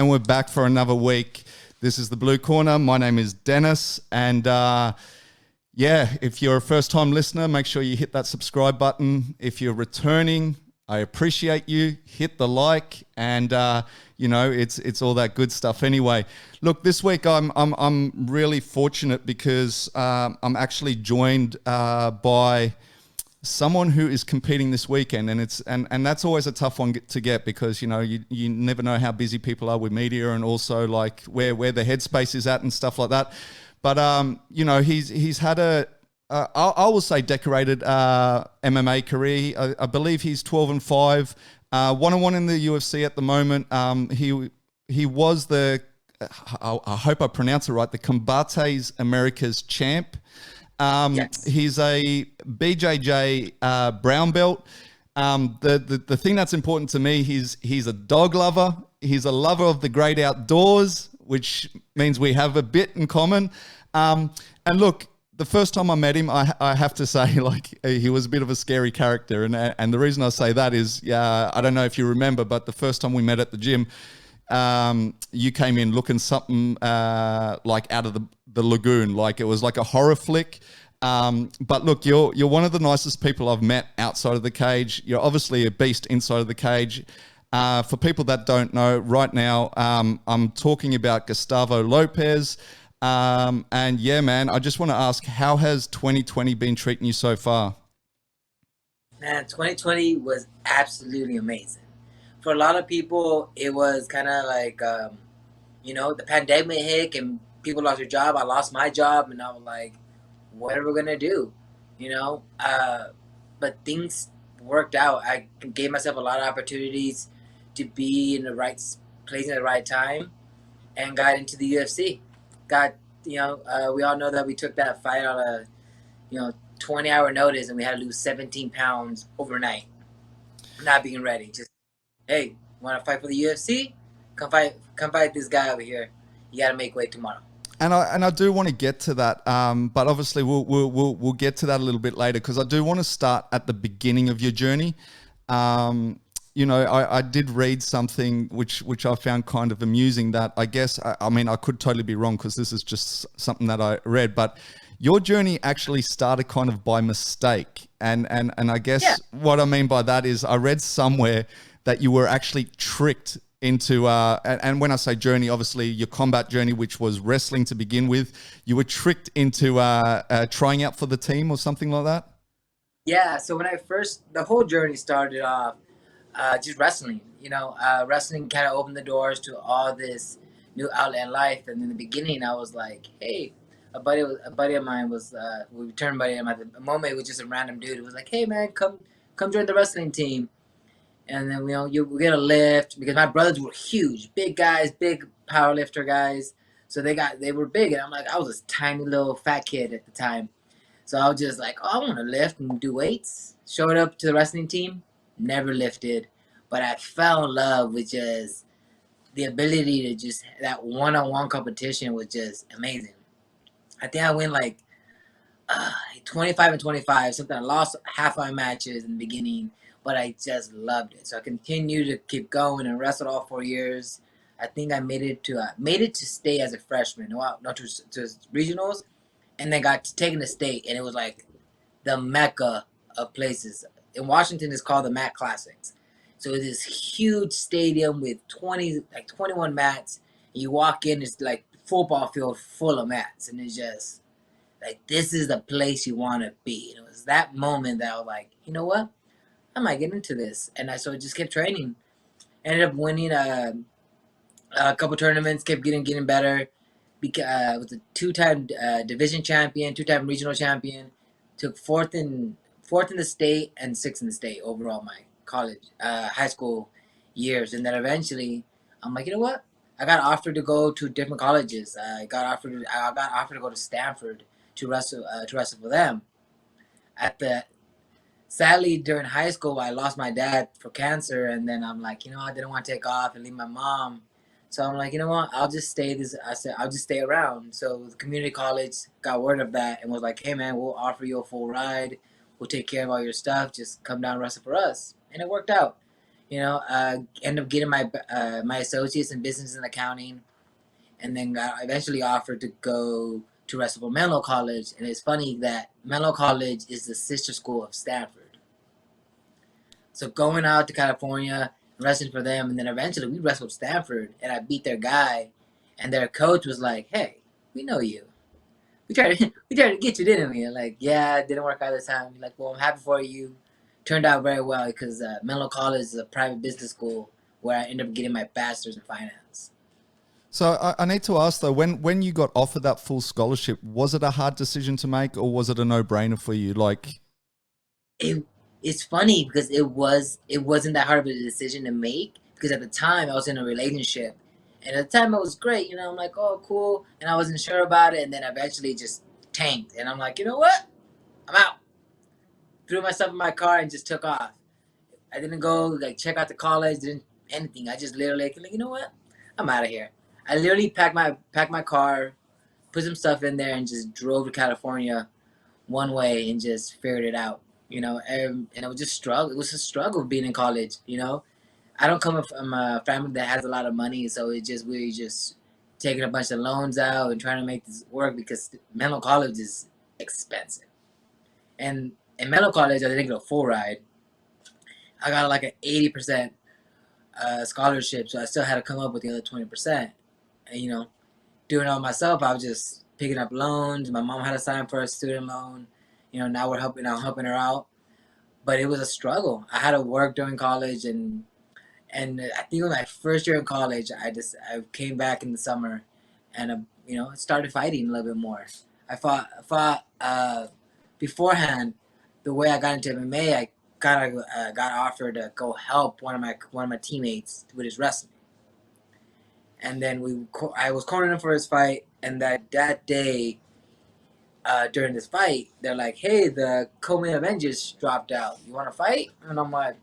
and we're back for another week. This is the Blue Corner. My name is Dennis, and if you're a first-time listener, make sure you hit that subscribe button. If you're returning, I appreciate you. Hit the like, and it's all that good stuff. Anyway, look, this week I'm really fortunate because I'm actually joined by someone who is competing this weekend, and that's always a tough one to get because you never know how busy people are with media and also like where the headspace is at and stuff like that. But he's had I will say decorated MMA career. I believe he's 12-5, 1-1 in the UFC at the moment. He was the I hope I pronounce it right, the Combates Americas champ. Yes. He's a BJJ brown belt. The thing that's important to me, he's a dog lover. He's a lover of the great outdoors, which means we have a bit in common. And look, the first time I met him, I have to say, like, he was a bit of a scary character. And the reason I say that is, I don't know if you remember, but the first time we met at the gym, you came in looking something like out of the lagoon, like it was like a horror flick. But look, you're one of the nicest people I've met outside of the cage. You're obviously a beast inside of the cage. For people that don't know, right now I'm talking about Gustavo Lopez. And yeah, man, I just want to ask, how has 2020 been treating you so far? Man, 2020 was absolutely amazing. For a lot of people, it was kind of like, the pandemic hit and people lost their job. I lost my job, and I was like, what are we going to do? But things worked out. I gave myself a lot of opportunities to be in the right place at the right time and got into the UFC. We all know that we took that fight on a, 20-hour notice, and we had to lose 17 pounds overnight. Not being ready. Just, hey, want to fight for the UFC? Come fight this guy over here. You got to make weight tomorrow. And I do want to get to that, but obviously we'll get to that a little bit later because I do want to start at the beginning of your journey. I did read something which I found kind of amusing that I guess, I could totally be wrong because this is just something that I read, but your journey actually started kind of by mistake. And I guess what I mean by that is I read somewhere that you were actually tricked into, and when I say journey, obviously your combat journey, which was wrestling to begin with, you were tricked into trying out for the team or something like that? Yeah, so when the whole journey started off just wrestling. Wrestling kind of opened the doors to all this new outlet in life. And in the beginning, I was like, hey, a buddy of mine was, we turned buddy, and at the moment it was just a random dude. It was like, hey man, come join the wrestling team. And then you get a lift because my brothers were huge, big guys, big power lifter guys. So they were big, and I'm like, I was a tiny little fat kid at the time. So I was just like, oh, I want to lift and do weights. Showed up to the wrestling team, never lifted, but I fell in love with just the ability to just, that one-on-one competition was just amazing. I think I went like 25-25, something. I lost half my matches in the beginning, but I just loved it. So I continued to keep going and wrestled all 4 years. I think I made it to stay as a freshman, not to regionals, and then got taken to state, and it was like the mecca of places. In Washington, it's called the Mat Classics. So it's this huge stadium with 21 mats. And you walk in, it's like football field full of mats, and it's just like, this is the place you want to be. And it was that moment that I was like, you know what? I might get into this. And I just kept training. Ended up winning a couple tournaments, kept getting better. Was a two-time division champion, two-time regional champion. Took fourth in the state and sixth in the state overall my high school years. And then eventually, I'm like, you know what? I got offered to go to different colleges. I got offered to go to Stanford to wrestle for them. Sadly, during high school, I lost my dad for cancer, and then I'm like, I didn't want to take off and leave my mom. So I'm like, you know what? I'll just stay. I said, I'll just stay around. So the community college got word of that and was like, hey man, we'll offer you a full ride. We'll take care of all your stuff. Just come down and wrestle for us. And it worked out. Ended up getting my associates in business and accounting, and then got eventually offered to go to wrestle for Menlo College. And it's funny that Menlo College is the sister school of Stanford. So going out to California, wrestling for them, and then eventually we wrestled Stanford, and I beat their guy, and their coach was like, "Hey, we know you. We tried to get you, didn't we?" And like, yeah, it didn't work out this time. Like, well, I'm happy for you. Turned out very well because Menlo College is a private business school where I ended up getting my bachelor's in finance. So I need to ask though, when you got offered that full scholarship, was it a hard decision to make, or was it a no-brainer for you? Like, It's funny because it wasn't that hard of a decision to make because at the time I was in a relationship, and at the time it was great. I'm like, oh, cool, and I wasn't sure about it, and then eventually just tanked, and I'm like, you know what? I'm out. Threw myself in my car and just took off. I didn't go like check out the college, didn't anything. I just literally like, you know what? I'm out of here. I literally packed my car, put some stuff in there, and just drove to California one way and just figured it out. And it was just struggle. It was a struggle being in college. I don't come from a family that has a lot of money, so we just taking a bunch of loans out and trying to make this work because Menlo College is expensive. And in Menlo College, I didn't get a full ride. I got like an 80% scholarship, so I still had to come up with the other 20%. And doing it all myself, I was just picking up loans. My mom had to sign for a student loan. Now I'm helping her out. But it was a struggle. I had to work during college, and I think it was my first year in college. I came back in the summer, and started fighting a little bit more. I fought beforehand. The way I got into MMA, I got offered to go help one of my teammates with his wrestling, and then I was cornering him for his fight, and that day. During this fight, they're like, "Hey, the co-main event just dropped out. You want to fight?" And I'm like,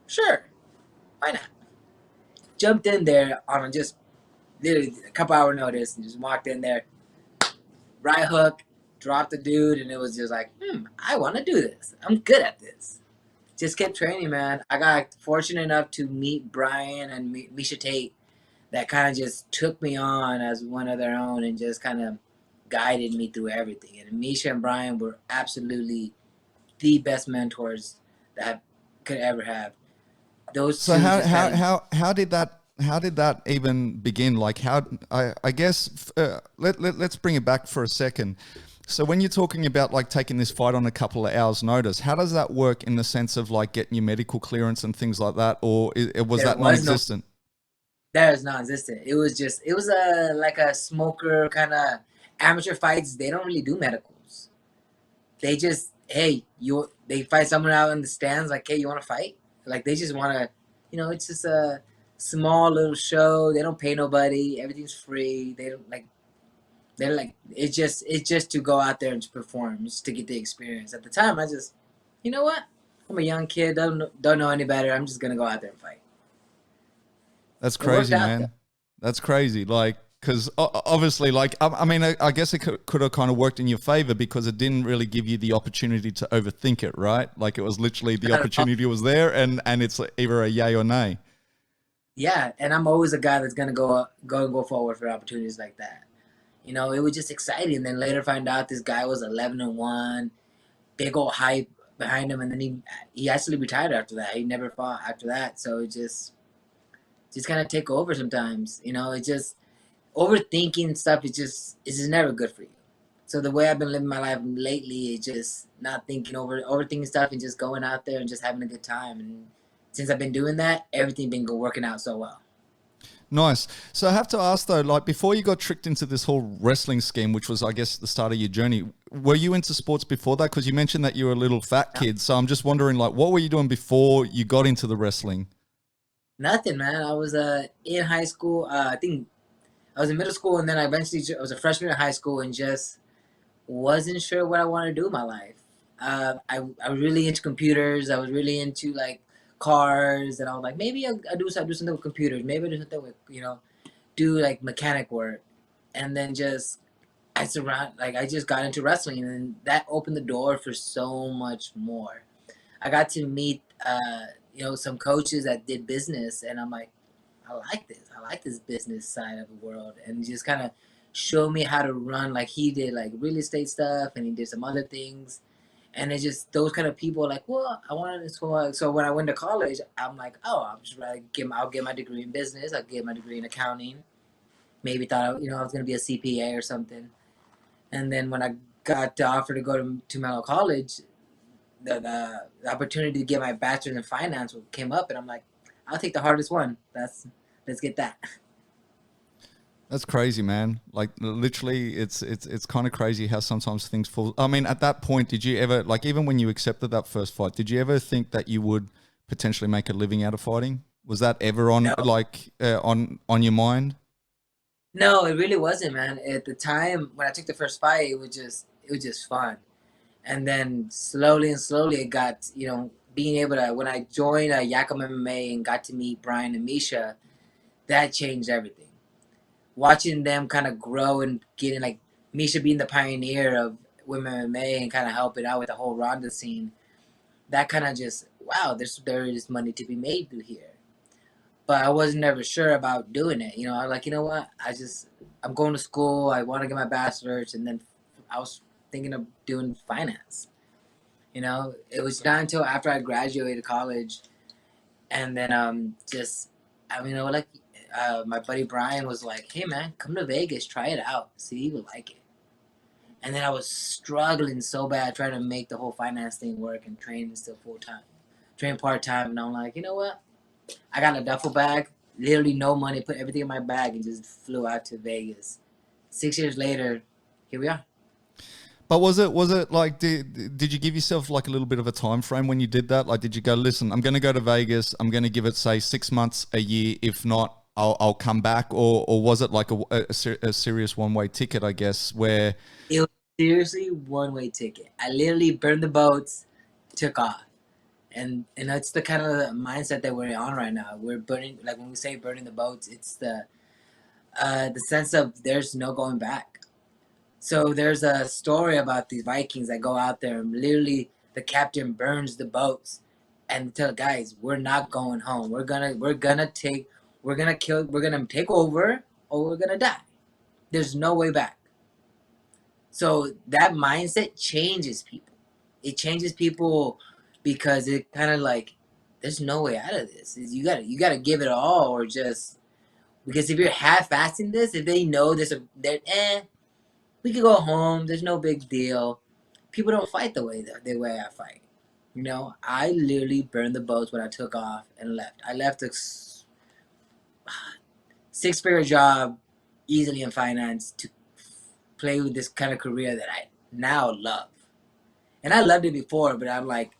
"Sure, why not?" Jumped in there on just literally a couple hour notice and just walked in there, right hook, dropped the dude, and it was just like, I want to do this. I'm good at this. Just kept training, man. I got fortunate enough to meet Brian and Misha Tate that kind of just took me on as one of their own and just kind of guided me through everything. And Misha and Brian were absolutely the best mentors that I could ever have. Those so two just kind of how did that even begin? Like, I guess let's bring it back for a second. So when you're talking about like taking this fight on a couple of hours notice, how does that work in the sense of like getting your medical clearance and things like that, or was there that was no non-existent? that is non-existent. It was a like a smoker kind of amateur fights. They don't really do medicals. They just, hey, they fight someone out in the stands like, hey, you want to fight? Like they just want to, it's just a small little show. They don't pay nobody. Everything's free. They don't like. They're like it's just to go out there and to perform, just to get the experience. At the time, I just, you know what? I'm a young kid. Don't know any better. I'm just gonna go out there and fight. That's It worked crazy, out though. man. That's crazy. Like, because obviously, like, I mean, I guess it could have kind of worked in your favor because it didn't really give you the opportunity to overthink it, right? Like, it was literally the Not at all. opportunity was there, and it's either a yay or nay. Yeah, and I'm always a guy that's gonna go forward for opportunities like that. It was just exciting. And then later find out this guy was 11-1, big old hype behind him, and then he actually retired after that. He never fought after that, so it just kind of take over sometimes. It just overthinking stuff is just never good for you. So the way I've been living my life lately is just not overthinking stuff and just going out there and just having a good time. And since I've been doing that, everything been working out so well. Nice. So I have to ask though, like, before you got tricked into this whole wrestling scheme, which was, I guess, the start of your journey, were you into sports before that? Because you mentioned that you were a little fat kid. So I'm just wondering, like, what were you doing before you got into the wrestling? Nothing, man. I was in high school. I think I was in middle school, and then I was a freshman in high school, and just wasn't sure what I wanted to do in my life. I was really into computers. I was really into like cars, and I was like, maybe I'll do something with computers. Maybe I'll do something with do like mechanic work, and then just I just got into wrestling, and that opened the door for so much more. I got to meet some coaches that did business, and I'm like, I like this. I like this business side of the world, and just kind of show me how to run like he did, like real estate stuff, and he did some other things. And it's just those kind of people like, well, I wanted to school. So when I went to college, I'm like, oh, I'll get my degree in business. I'll get my degree in accounting. Maybe thought, I was going to be a CPA or something. And then when I got the offer to go to Mello College, the opportunity to get my bachelor's in finance came up, and I'm like, I'll take the hardest one. Let's get that. That's crazy, man. Like literally, it's kind of crazy how sometimes things fall. I mean, at that point, did you ever, like, even when you accepted that first fight, did you ever think that you would potentially make a living out of fighting? Was that ever on No. on your mind? No, it really wasn't, man. At the time when I took the first fight, it was just fun. And then slowly and slowly it got, being able to, when I joined Yakum MMA and got to meet Brian and Misha, that changed everything. Watching them kind of grow and getting, like, Misha being the pioneer of women MMA and kind of helping out with the whole Ronda scene, that kind of just, wow, there is money to be made through here. But I was never sure about doing it. I was like, you know what? I'm going to school. I want to get my bachelor's. And then I was thinking of doing finance. It was not until after I graduated college, and then my buddy Brian was like, hey man, come to Vegas, try it out, see if you like it. And then I was struggling so bad trying to make the whole finance thing work and train still full-time, train part-time. And I'm like, you know what? I got a duffel bag, literally no money, put everything in my bag, and just flew out to Vegas. 6 years later, here we are. But was it like, did you give yourself like a little bit of a time frame when you did that? Like, did you go, listen, I'm going to go to Vegas, I'm going to give it, say, 6 months, a year, if not, I'll come back? Or was it like a serious one-way ticket, I guess, where... It was seriously one-way ticket. I literally burned the boats, took off. And that's the kind of mindset that we're on right now. We're burning, like when we say burning the boats, it's the sense of there's no going back. So there's a story about these Vikings that go out there and literally the captain burns the boats and tell guys, we're not going home. We're gonna take over, or we're gonna die. There's no way back. So that mindset changes people. It changes people because it kind of like, there's no way out of this. You gotta give it all, or just, because if you're half-assing this, if they know this, we could go home. There's no big deal. People don't fight the way I fight. I literally burned the boats when I took off and left. I left a six-figure job easily in finance to play with this kind of career that I now love. And I loved it before, but I'm like,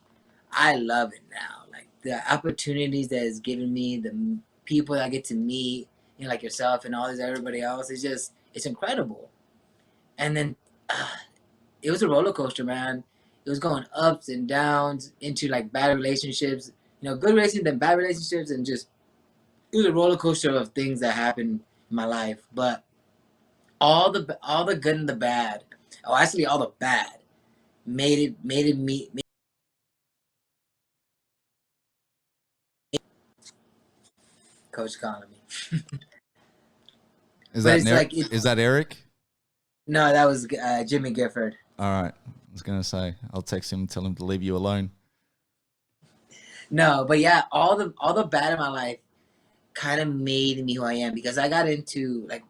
I love it now. Like the opportunities that it's given me, the people that I get to meet, like yourself and everybody else, it's incredible. And then it was a roller coaster, man. It was going ups and downs into like bad relationships, good relationships, then bad relationships, and just, it was a roller coaster of things that happened in my life. But all the good and the bad, actually all the bad, made me. Coach calling me. Is that Eric? No, that was Jimmy Gifford. All right. I was going to say, I'll text him and tell him to leave you alone. No, but yeah, all the bad in my life kind of made me who I am, because I got into, like,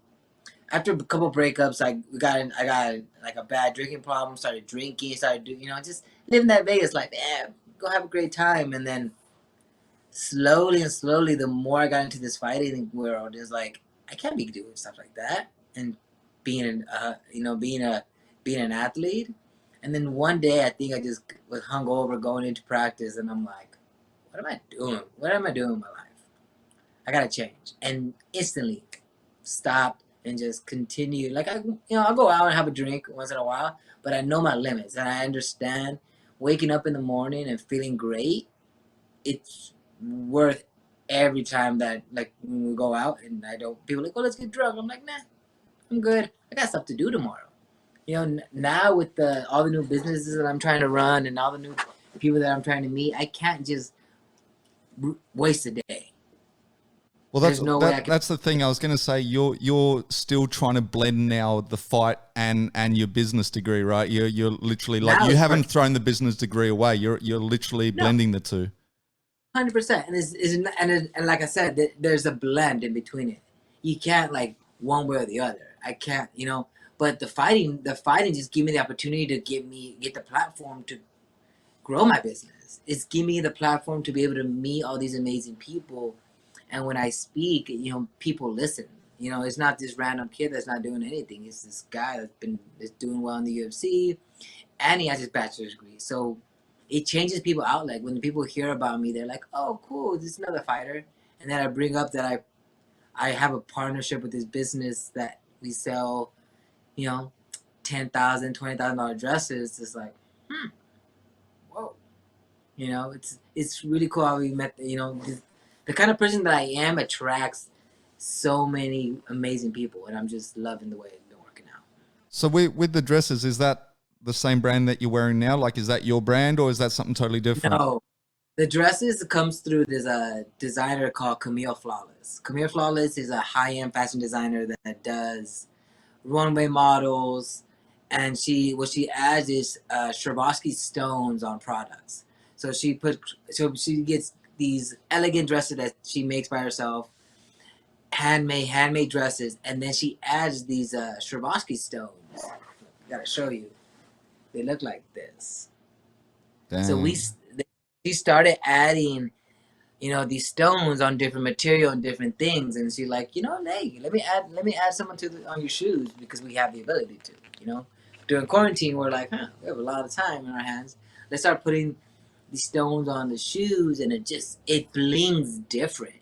after a couple breakups, I got like a bad drinking problem, started drinking, started doing, just living that Vegas life. Go have a great time. And then slowly, the more I got into this fighting world, is like, I can't be doing stuff like that and being an athlete. And then one day, I think I just was hungover going into practice, and I'm like, what am I doing? What am I doing in my life? I gotta change. And instantly stopped and just continue. Like, I'll go out and have a drink once in a while, but I know my limits, and I understand waking up in the morning and feeling great. It's worth every time that, like, when we go out and people are like, oh, let's get drunk. I'm like, nah, I'm good. I got stuff to do tomorrow. Now with all the new businesses that I'm trying to run and all the new people that I'm trying to meet, I can't just waste a day. Well, There's no way I can. that's the thing. I was going to say you're still trying to blend now the fight and your business degree, right? You're literally like Now you it's haven't working. thrown the business degree away. You're literally No, blending the two. 100%. And like I said, there's a blend in between it. You can't like one way or the other. I can't, you know. But the fighting just give me the opportunity to get the platform to grow my business. It's give me the platform to be able to meet all these amazing people. And when I speak, you know, people listen. You know, it's not this random kid that's not doing anything. It's this guy that's doing well in the UFC, and he has his bachelor's degree. So it changes people out. Like when people hear about me, they're like, "Oh, cool, this is another fighter." And then I bring up that I have a partnership with this business that we sell, you know, $10,000, $20,000 dresses. It's like, whoa. You know, it's really cool how we met. You know, the kind of person that I am attracts so many amazing people, and I'm just loving the way it's been working out. So with the dresses, is that the same brand that you're wearing now? Like, is that your brand or is that something totally different? No, the dresses comes through. There's a designer called Camille Flawless. Camille Flawless is a high-end fashion designer that does runway models, and what she adds is Swarovski stones on products. So she gets these elegant dresses that she makes by herself, handmade dresses, and then she adds these Swarovski stones. I gotta show you. They look like this. So Damn. she started adding, you know, these stones on different material and different things, and she's like, you know, hey, let me add someone on your shoes because we have the ability to, you know. During quarantine, we're like, we have a lot of time in our hands. Let's start putting these stones on the shoes, and it blings different.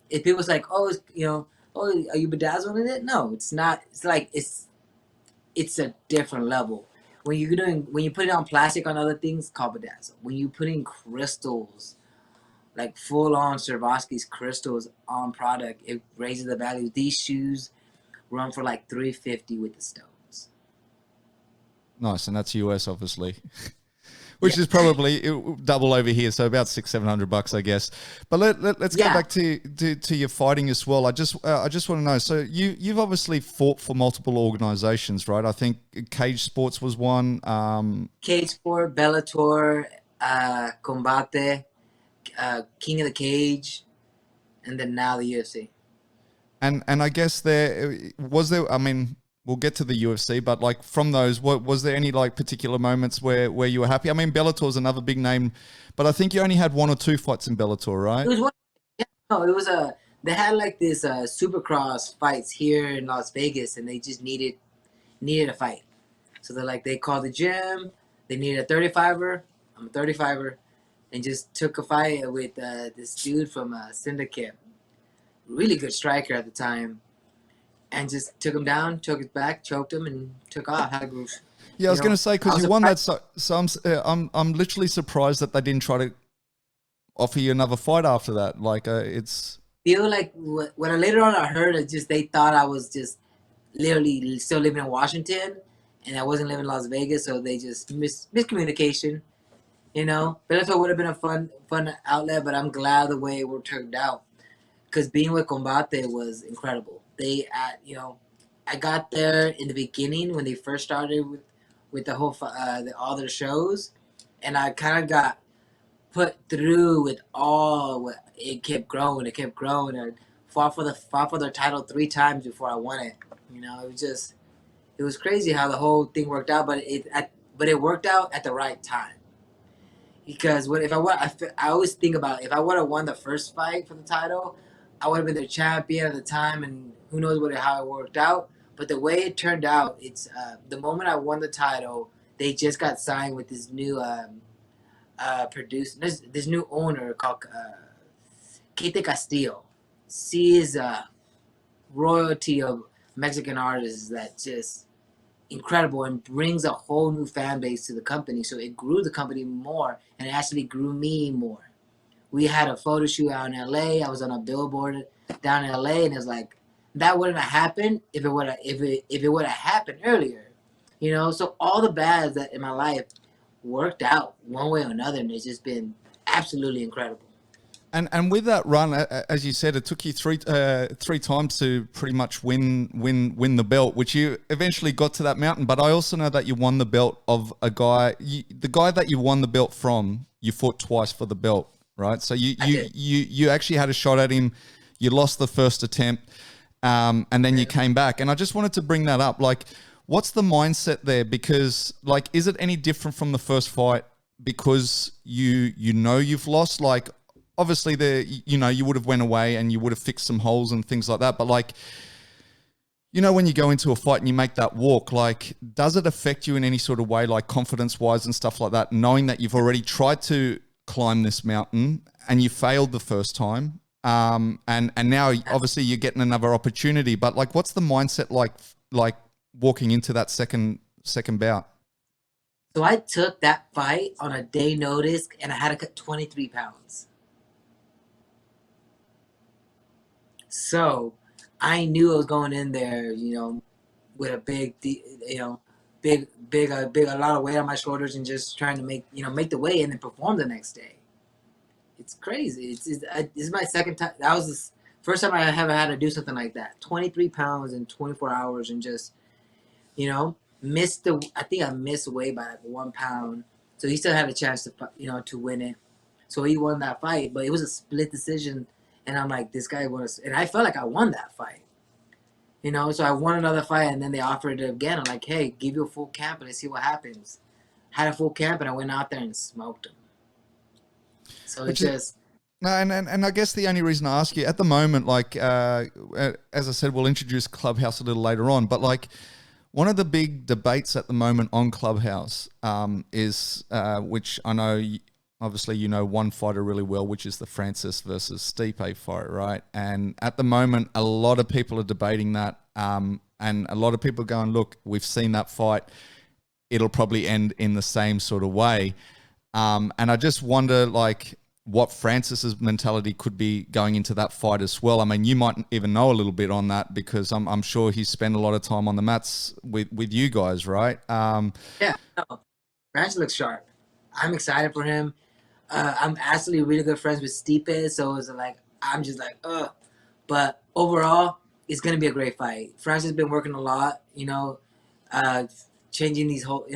If people's like, oh, you know, oh, are you bedazzling it? No, it's not. It's like it's a different level. When you put it on plastic on other things, called bedazzle. When you put in crystals, like full on Swarovski's crystals on product, it raises the value. These shoes run for like $350 with the stones. Nice, and that's US, obviously. Yeah. Which is probably double over here, so about $600-700, I guess. But let's go back to your fighting as well. I just want to know. So you've obviously fought for multiple organizations, right? I think Cage Sports was one. Cage Sport, Bellator, Combate, King of the Cage, and then now the UFC. And I guess there. I mean, we'll get to the UFC, but like from those, was there any like particular moments where you were happy? I mean, Bellator is another big name, but I think you only had 1 or 2 fights in Bellator, right? It was one. Yeah, no, it was they had like this Supercross fights here in Las Vegas, and they just needed a fight. So they called the gym. They needed a 35er. I'm a 35er, and just took a fight with this dude from Syndicate, really good striker at the time, and just took him down, took his back, choked him, and took off. Had a groove. Yeah, I was going to say because you won that, so I'm literally surprised that they didn't try to offer you another fight after that. Like it's. Feel like when later on I heard it, just they thought I was just literally still living in Washington, and I wasn't living in Las Vegas, so they just miscommunication. You know, Bellator would have been a fun outlet, but I'm glad the way it turned out. Because being with Combate was incredible. You know, I got there in the beginning when they first started with the whole all their shows, and I kind of got put through with all. It kept growing. It kept growing. I fought for their title 3 times before I won it. You know, it was crazy how the whole thing worked out, but it worked out at the right time. Because I always think about if I would have won the first fight for the title, I would have been the champion at the time, and who knows how it worked out. But the way it turned out, it's the moment I won the title, they just got signed with this new this new owner called Kate Castillo. She is a royalty of Mexican artists that just incredible and brings a whole new fan base to the company. So it grew the company more, and it actually grew me more. We had a photo shoot out in LA. I was on a billboard down in LA, and it's like that wouldn't have happened if it would have happened earlier. You know, so all the bads that in my life worked out one way or another, and it's just been absolutely incredible. And with that run, as you said, it took you three times to pretty much win the belt, which you eventually got to that mountain. But I also know that you won the belt of a guy, the guy that you won the belt from. You fought twice for the belt, right? So you actually had a shot at him. You lost the first attempt, and then you came back. And I just wanted to bring that up. Like, what's the mindset there? Because like, is it any different from the first fight because you know you've lost? Like, obviously, you would have went away and you would have fixed some holes and things like that. But like, when you go into a fight and you make that walk, like, does it affect you in any sort of way, like confidence-wise and stuff like that, knowing that you've already tried to climb this mountain and you failed the first time, and now obviously you're getting another opportunity. But like, what's the mindset like walking into that second bout? So I took that fight on a day notice, and I had to cut 23 pounds. So I knew I was going in there, with a a lot of weight on my shoulders, and just trying to make the weight and then perform the next day. It's crazy. It's my second time. That was the first time I ever had to do something like that. 23 pounds in 24 hours, and just, I think I missed weight by like 1 pound. So he still had a chance to win it. So he won that fight, but it was a split decision. And I'm like, this guy won, and I felt like I won that fight. So I won another fight, and then they offered it again. I'm like, hey, give you a full camp and let's see what happens. Had a full camp, and I went out there and smoked him. So it's just... No, and I guess the only reason I ask you at the moment, like, as I said, we'll introduce Clubhouse a little later on, but like, one of the big debates at the moment on Clubhouse is, which I know... Obviously, one fighter really well, which is the Francis versus Stipe fight, right? And at the moment, a lot of people are debating that. And a lot of people are going, look, we've seen that fight. It'll probably end in the same sort of way. And I just wonder, like, what Francis's mentality could be going into that fight as well. I mean, you might even know a little bit on that because I'm sure he's spent a lot of time on the mats with you guys, right? Yeah, no. Francis looks sharp. I'm excited for him. I'm actually really good friends with Stipe, so it's like, I'm just like, ugh. But overall, it's gonna be a great fight. Francis has been working a lot, changing these holes,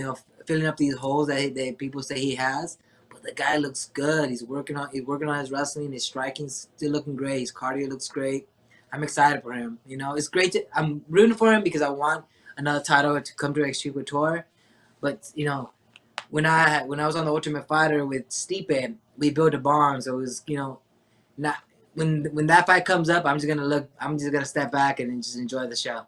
filling up these holes that people say he has. But the guy looks good. He's working on his wrestling. His striking's still looking great. His cardio looks great. I'm excited for him. It's great I'm rooting for him because I want another title to come to Extreme Couture. But when I was on the Ultimate Fighter with Stipe, we built a bond. So it was, not when that fight comes up, I'm just gonna step back and just enjoy the show.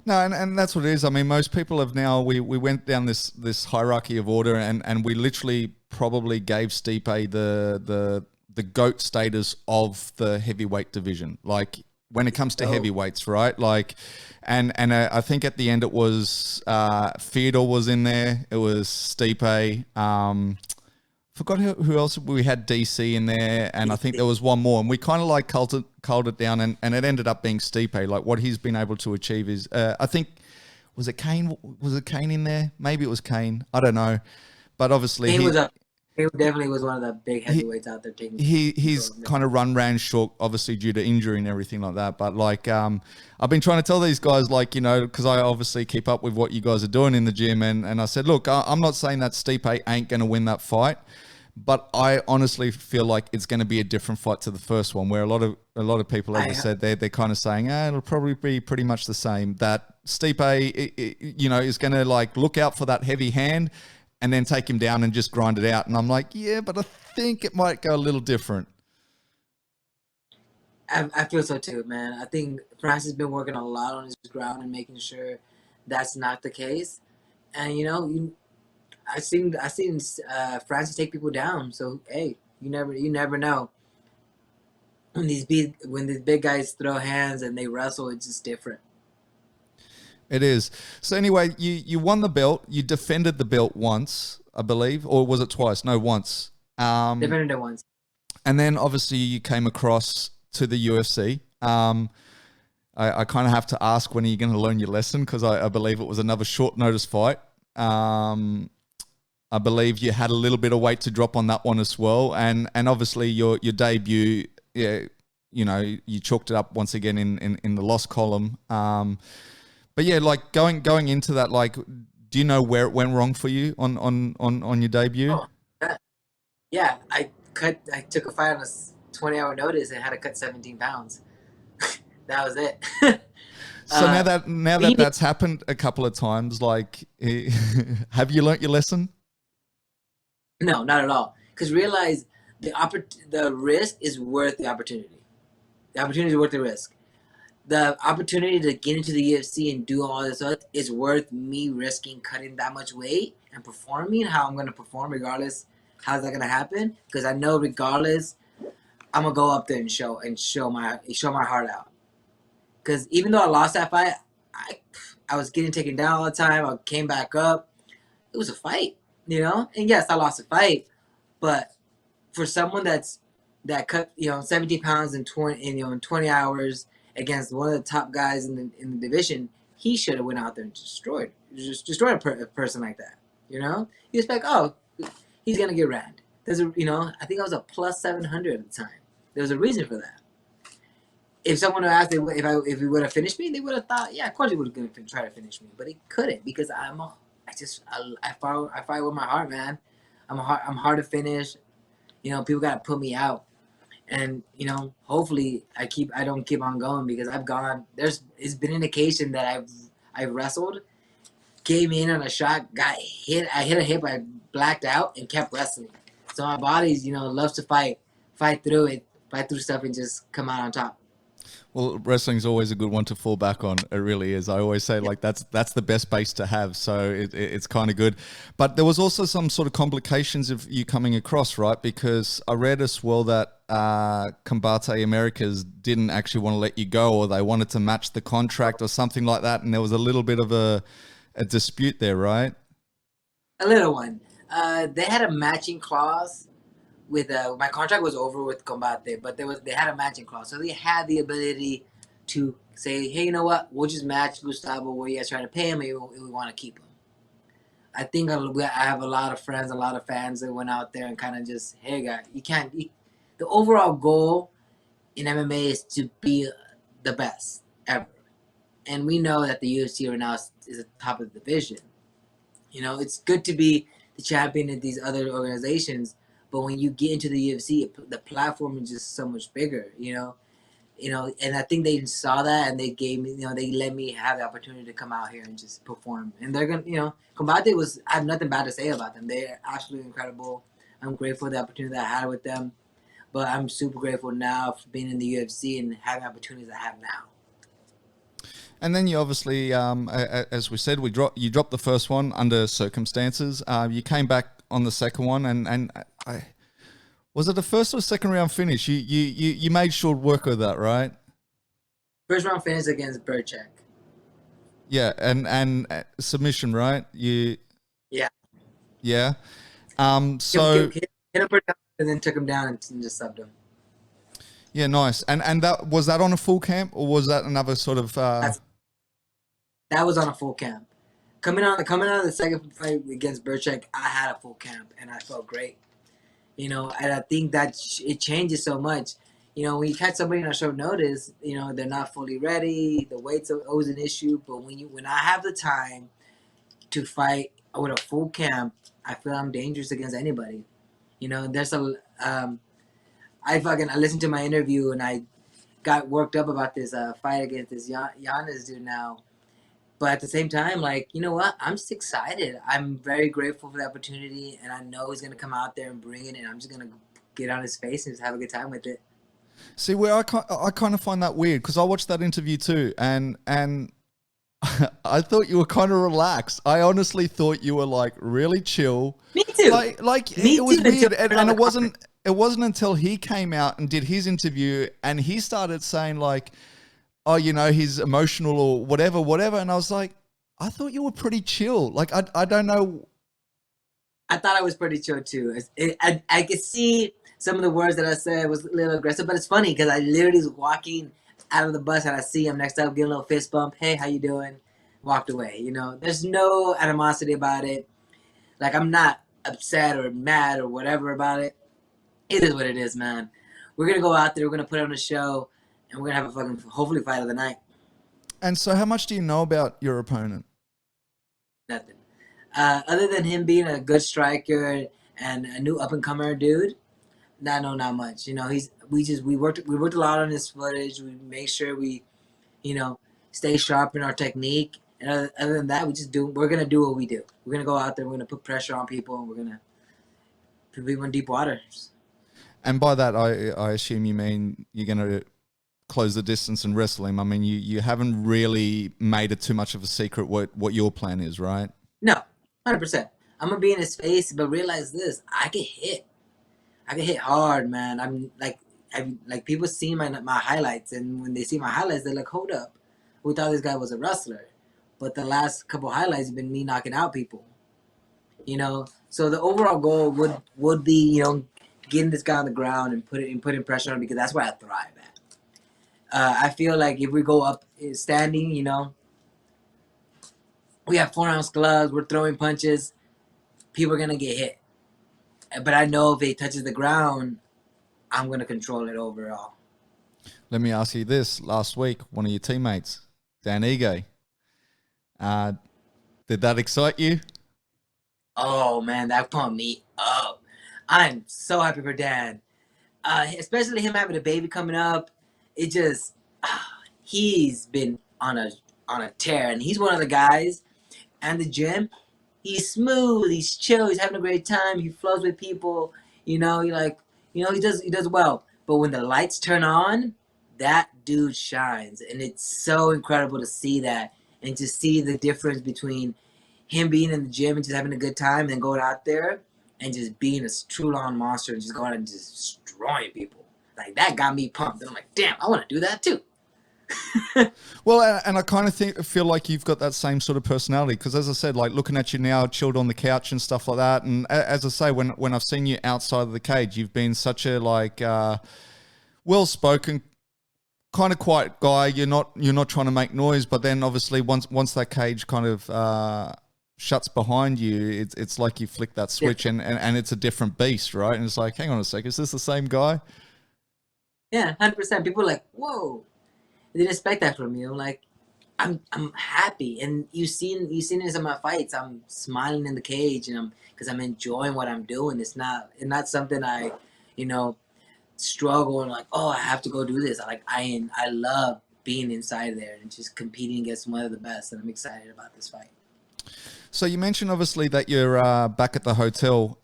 No, and that's what it is. I mean, most people have now, we went down this hierarchy of order, and we literally probably gave Stipe the GOAT status of the heavyweight division. Like, when it comes to heavyweights, right? Like, and I think at the end it was Theodore was in there. It was Stipe. Forgot who else we had. DC in there, and I think there was one more. And we kind of like culled it down, and it ended up being Stipe. Like, what he's been able to achieve is, I think, was it Kane? Was it Kane in there? Maybe it was Kane. I don't know, but obviously he definitely was one of the big heavyweights out there taking. He's kind of ran short, obviously due to injury and everything like that. But like, I've been trying to tell these guys, like, because I obviously keep up with what you guys are doing in the gym, and I said, look, I'm not saying that Stipe ain't going to win that fight, but I honestly feel like it's going to be a different fight to the first one, where a lot of people, as I said, they're kind of saying, it'll probably be pretty much the same. That Stipe, is going to like look out for that heavy hand and then take him down and just grind it out. And I'm like, yeah, but I think it might go a little different. I feel so too, man. I think Francis has been working a lot on his ground and making sure that's not the case. And I've seen Francis take people down. So hey, you never know. When these big guys throw hands and they wrestle, it's just different. It is. So anyway, you won the belt. You defended the belt once, I believe, or was it twice? No, once. Defended it once. And then obviously you came across to the UFC. I kind of have to ask, when are you going to learn your lesson? Because I believe it was another short notice fight. I I believe you had a little bit of weight to drop on that one as well, and obviously your debut, yeah, you know, you chalked it up once again in the loss column. But yeah, like going into that, like, do you know where it went wrong for you on your debut? Oh, yeah. I took a fight on a 20-hour notice and had to cut 17 pounds. That was it. So now that He that's happened a couple of times, like, have you learnt your lesson? No, not at all. Because realize the risk is worth the opportunity. The opportunity is worth the risk. The opportunity to get into the UFC and do all this stuff is worth me risking cutting that much weight and performing how I'm going to perform regardless. How's that going to happen? Because I know regardless, I'm gonna go up there and show my heart out. Because even though I lost that fight, I was getting taken down all the time. I came back up. It was a fight, you know. And yes, I lost a fight, but for someone that cut 17 pounds in 20 hours against one of the top guys in the division, he should have went out there and destroyed a person like that. You know, you expect, oh, he's gonna get ran. I think I was a plus 700 at the time. There was a reason for that. If someone asked if he would have finished me, they would have thought, yeah, of course he would have try to finish me, but he couldn't because I fight with my heart, man. I'm hard to finish. You know, people gotta put me out, and hopefully I don't keep on going because I've gone. It's been an occasion that I've wrestled, came in on a shot, got hit. I hit a hip, I blacked out, and kept wrestling. So my body's loves to fight through it, fight through stuff, and just come out on top. Well, wrestling's always a good one to fall back on. It really is. I always say, like, that's the best base to have. So it's kind of good. But there was also some sort of complications of you coming across, right? Because I read as well that Combate Americas didn't actually want to let you go, or they wanted to match the contract or something like that. And there was a little bit of a dispute there, right? A little one. They had a matching clause with my contract was over with Combate, but they had a matching clause, so they had the ability to say, hey, you know what? We'll just match Gustavo where you guys trying to pay him, and we want to keep him. I think I have a lot of friends, a lot of fans that went out there and kind of just, hey, guys, the overall goal in MMA is to be the best ever, and we know that the UFC right now is at the top of the division. It's good to be the champion in these other organizations. But when you get into the UFC, the platform is just so much bigger, and I think they saw that and they gave me, they let me have the opportunity to come out here and just perform. And they're going to, Combate I have nothing bad to say about them. They're absolutely incredible. I'm grateful for the opportunity that I had with them, but I'm super grateful now for being in the UFC and having opportunities I have now. And then you obviously, as we said, you dropped the first one under circumstances. You came back on the second one, and was it the first or second round finish? You made short work of that, right? First round finish against Burchak. Yeah, and submission, right? Yeah. Yeah. So hit him pretty hard and then took him down and just subbed him. Yeah, nice. And that was that on a full camp, or was that another sort of? That was on a full camp. Coming out of the second fight against Burchak, I had a full camp and I felt great. And I think that it changes so much. When you catch somebody on short notice, they're not fully ready. The weight's always an issue. But when I have the time to fight with a full camp, I feel I'm dangerous against anybody. There's I listened to my interview and I got worked up about this fight against this Giannis dude now. But at the same time, like, you know what? I'm just excited. I'm very grateful for the opportunity, and I know he's going to come out there and bring it, and I'm just going to get on his face and just have a good time with it. See, where I kind of find that weird, because I watched that interview too, and I thought you were kind of relaxed. I honestly thought you were, like, really chill. Me too. It was weird, and it wasn't until he came out and did his interview, and he started saying, like, oh, he's emotional or whatever. And I was like, I thought you were pretty chill. Like, I don't know. I thought I was pretty chill too. I could see some of the words that I said was a little aggressive, but it's funny because I literally was walking out of the bus and I see him next up, getting a little fist bump. Hey, how you doing? Walked away. There's no animosity about it. Like, I'm not upset or mad or whatever about it. It is what it is, man. We're gonna go out there. We're gonna put on a show, and we're gonna have a fucking hopefully fight of the night. And so, how much do you know about your opponent? Nothing. Other than him being a good striker and a new up and comer dude, not much. You know, we worked a lot on his footage. We make sure we, you know, stay sharp in our technique. And other than that, we're gonna do what we do. We're gonna go out there. We're gonna put pressure on people, and we're gonna put people in deep waters. And by that, I assume you mean you're going to close the distance and wrestle him. I mean, you haven't really made it too much of a secret what your plan is, right? No, 100%. I'm gonna be in his face, but realize this: I get hit. I get hit hard, man. Like people see my highlights, and when they see my highlights, they're like, "Hold up, we thought this guy was a wrestler," but the last couple highlights have been me knocking out people. You know, so the overall goal would be, you know, getting this guy on the ground and putting pressure on him, because that's where I thrive at. I feel like if we go up standing, you know, we have 4-ounce gloves, we're throwing punches, people are gonna get hit. But I know if he touches the ground, I'm gonna control it overall. Let me ask you this. Last week, one of your teammates, Dan Ige, did that excite you? Oh man, that pumped me up. I'm so happy for Dan. Especially him having a baby coming up. It just he's been on a tear, and he's one of the guys. And the gym, he's smooth, he's chill, he's having a great time, he flows with people. You know, he does well. But when the lights turn on, that dude shines, and it's so incredible to see that and to see the difference between him being in the gym and just having a good time and going out there and just being a true lawn monster and just going out and just destroying people. Like, that got me pumped. And I'm like, damn, I want to do that too. Well, and I kind of feel like you've got that same sort of personality, because as I said, like looking at you now, chilled on the couch and stuff like that. And as I say, when I've seen you outside of the cage, you've been such a well-spoken, kind of quiet guy. You're not trying to make noise, but then obviously once that cage kind of shuts behind you, it's like you flick that switch, and it's a different beast, right? And it's like, hang on a sec, is this the same guy? Yeah, 100%. People are like, whoa. They didn't expect that from me. I'm like, I'm happy, and you've seen it in some of my fights. I'm smiling in the cage, and because I'm enjoying what I'm doing. It's not something I, you know, struggle and like, oh, I have to go do this. I love being inside there and just competing against one of the best, and I'm excited about this fight. So you mentioned obviously that you're back at the hotel.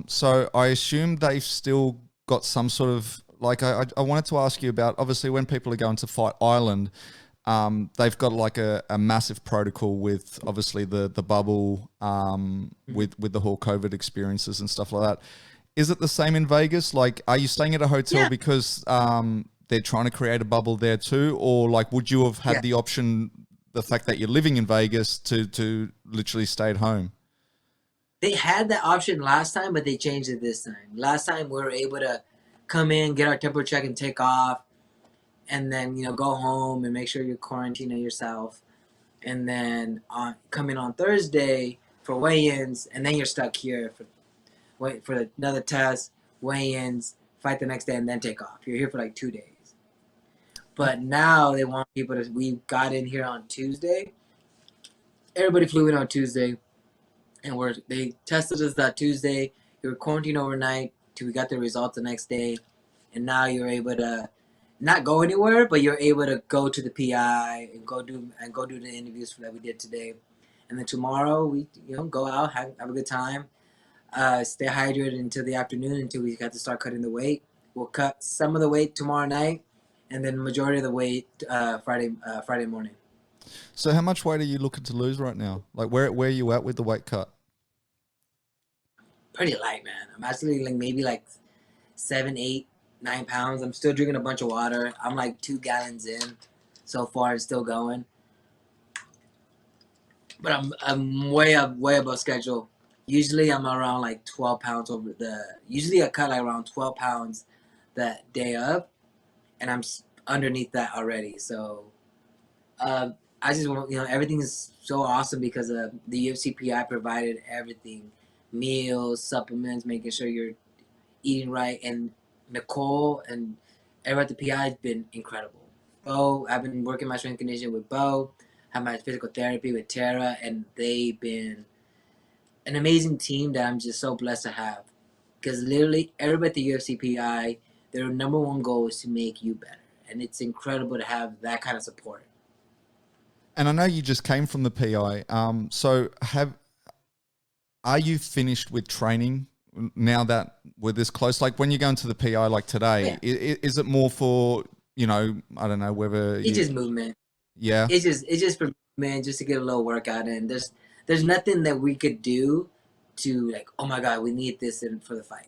So I assume they've still got some sort of, like, I wanted to ask you about, obviously when people are going to Fight Island, they've got like a massive protocol with obviously the bubble, with the whole COVID experiences and stuff like that. Is it the same in Vegas? Like, are you staying at a hotel because they're trying to create a bubble there too? Or like, would you have had the option, the fact that you're living in Vegas, to literally stay at home? They had that option last time, but they changed it this time. Last time we were able to come in, get our temperature check, and take off, and then, you know, go home and make sure you're quarantining yourself, and then come in on Thursday for weigh-ins, and then you're stuck here for another test, weigh-ins, fight the next day, and then take off. You're here for like 2 days. But now they want people to. We got in here on Tuesday. Everybody flew in on Tuesday, and they tested us that Tuesday. You were quarantined overnight till we got the results the next day, and now you're able to not go anywhere, but you're able to go to the PI and go do the interviews that we did today, and then tomorrow we go out, have a good time, stay hydrated until the afternoon until we got to start cutting the weight. We'll cut some of the weight tomorrow night, and then the majority of the weight Friday morning. So how much weight are you looking to lose right now? Like, where are you at with the weight cut? Pretty light, man. I'm actually like maybe like 7, 8, 9 pounds. I'm still drinking a bunch of water. I'm like 2 gallons in so far. It's still going, but I'm way above schedule. Usually I'm around like 12 pounds over usually I cut like around 12 pounds that day of, and I'm underneath that already. So I just want, everything is so awesome because the UFC PI provided everything meals, supplements, making sure you're eating right. And Nicole and everyone at the PI has been incredible. Bo, I've been working my strength conditioning with Bo, have my physical therapy with Tara, and they've been an amazing team that I'm just so blessed to have. Because literally everybody at the UFC PI, their number one goal is to make you better. And it's incredible to have that kind of support. And I know you just came from the PI. So are you finished with training now that we're this close? Like when you go into the PI like today, is it more for, I don't know whether it's just movement. Yeah. It's just for man, just to get a little workout in. There's nothing that we could do to like, oh my God, we need this in for the fight.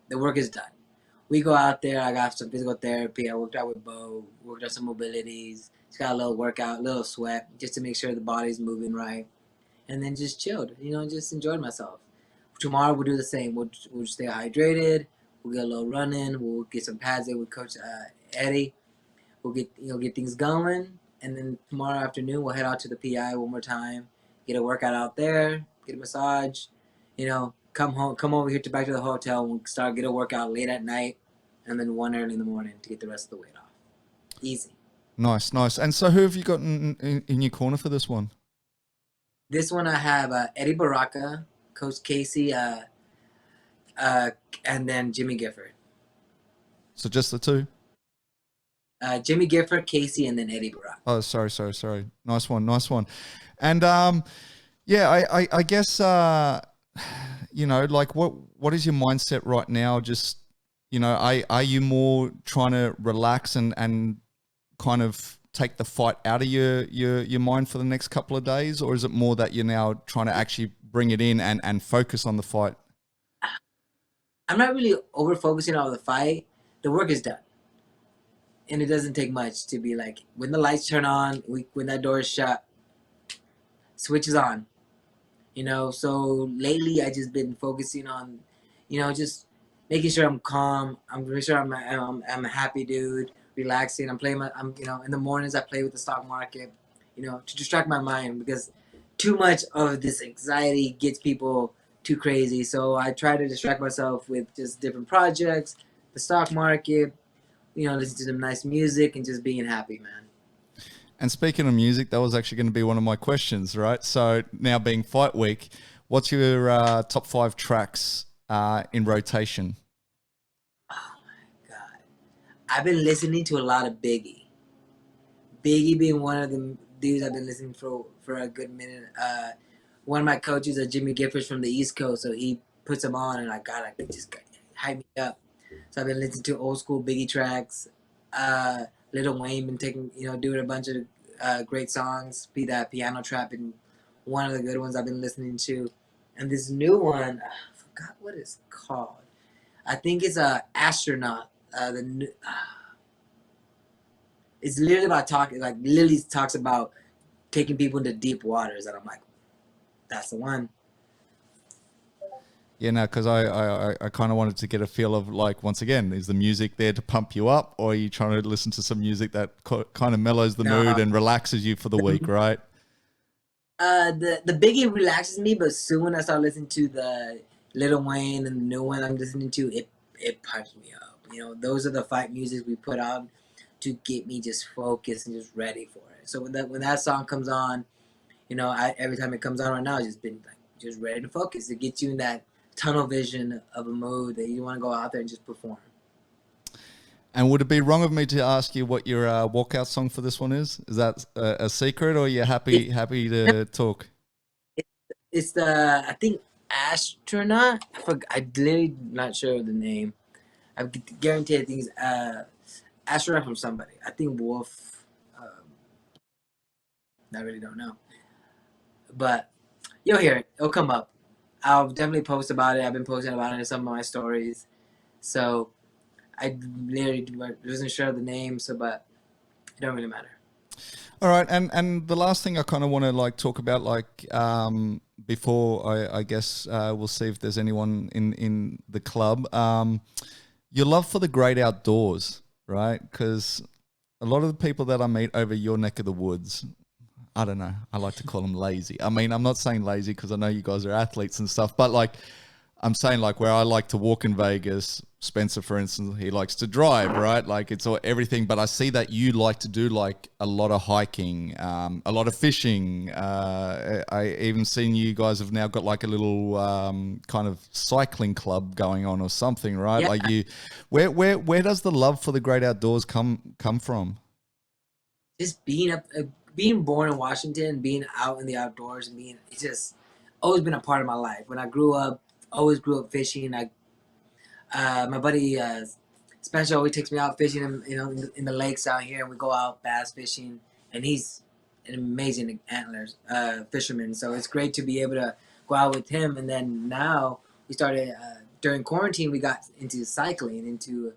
The work is done. We go out there, I got some physical therapy, I worked out with Bo, worked out some mobilities, just got a little workout, a little sweat, just to make sure the body's moving right. And then just chilled, just enjoyed myself. Tomorrow we'll do the same. We'll stay hydrated. We'll get a little run in. We'll get some pads in with Coach Eddie. We'll get things going. And then tomorrow afternoon we'll head out to the PI one more time, get a workout out there, get a massage, come over here back to the hotel and get a workout late at night, and then one early in the morning to get the rest of the weight off. Easy. Nice. And so who have you got in your corner for this one? This one I have Eddie Baraka, Coach Casey, and then Jimmy Gifford. So just the two? Jimmy Gifford, Casey, and then Eddie Baraka. Oh, sorry. Nice one. And I guess like what is your mindset right now? Just are you more trying to relax and kind of take the fight out of your mind for the next couple of days, or is it more that you're now trying to actually bring it in and focus on the fight? I'm not really over focusing on the fight. The work is done. And it doesn't take much to be like, when the lights turn on, when that door is shut, switch is on. So lately I just been focusing on, just making sure I'm calm. I'm pretty sure I'm a happy dude, relaxing. I'm playing in the mornings I play with the stock market, to distract my mind, because too much of this anxiety gets people too crazy. So I try to distract myself with just different projects, the stock market, listen to some nice music and just being happy, man. And speaking of music, that was actually going to be one of my questions, right? So now being fight week, what's your top 5 tracks in rotation? Oh my God. I've been listening to a lot of Biggie. Biggie being one of the dudes I've been listening for a good minute. One of my coaches, Jimmy Gifford from the East Coast, so he puts them on and just hype me up. So I've been listening to old school Biggie tracks. Lil Wayne been doing a bunch of great songs. Be that Piano Trap and one of the good ones I've been listening to. And this new one, I forgot what it's called. I think it's Astronaut. It's literally about talking, like Lily talks about taking people into deep waters, and I'm like, that's the one. Yeah, no, because I kind of wanted to get a feel of, like, once again, is the music there to pump you up, or are you trying to listen to some music that kind of mellows the mood and relaxes you for the week, right? The Biggie relaxes me, but soon when I start listening to the Lil Wayne and the new one I'm listening to, it pumps me up. Those are the fight music we put out to get me just focused and just ready for it. So when that song comes on, every time it comes on right now, I've just been like just ready to focus. It gets you in that tunnel vision of a mood that you want to go out there and just perform. And would it be wrong of me to ask you what your walkout song for this one is? Is that a secret, or are you happy to talk? It's I think Astronaut. I'm literally not sure of the name. I guarantee I think it's Astronaut from somebody. I think Wolf. I really don't know. But you'll hear it. It'll come up. I'll definitely post about it. I've been posting about it in some of my stories. So I literally wasn't sure of the name, but it don't really matter. All right, and the last thing I kind of want to talk about, before I guess we'll see if there's anyone in the club. Your love for the great outdoors, right? Because a lot of the people that I meet over your neck of the woods, I don't know. I like to call them lazy. I mean, I'm not saying lazy because I know you guys are athletes and stuff, but like I'm saying like where I like to walk in Vegas, Spencer, for instance, he likes to drive, right? Like it's all everything. But I see that you like to do like a lot of hiking, a lot of fishing. I even seen you guys have now got like a little kind of cycling club going on or something, right? Yeah. Like you, where does the love for the great outdoors come from? Just being born in Washington, being out in the outdoors, and it's just always been a part of my life. When I grew up, always grew up fishing. My buddy Spencer always takes me out fishing, in the lakes out here, and we go out bass fishing. And he's an amazing fisherman, so it's great to be able to go out with him. And then now we started during quarantine. We got into cycling, into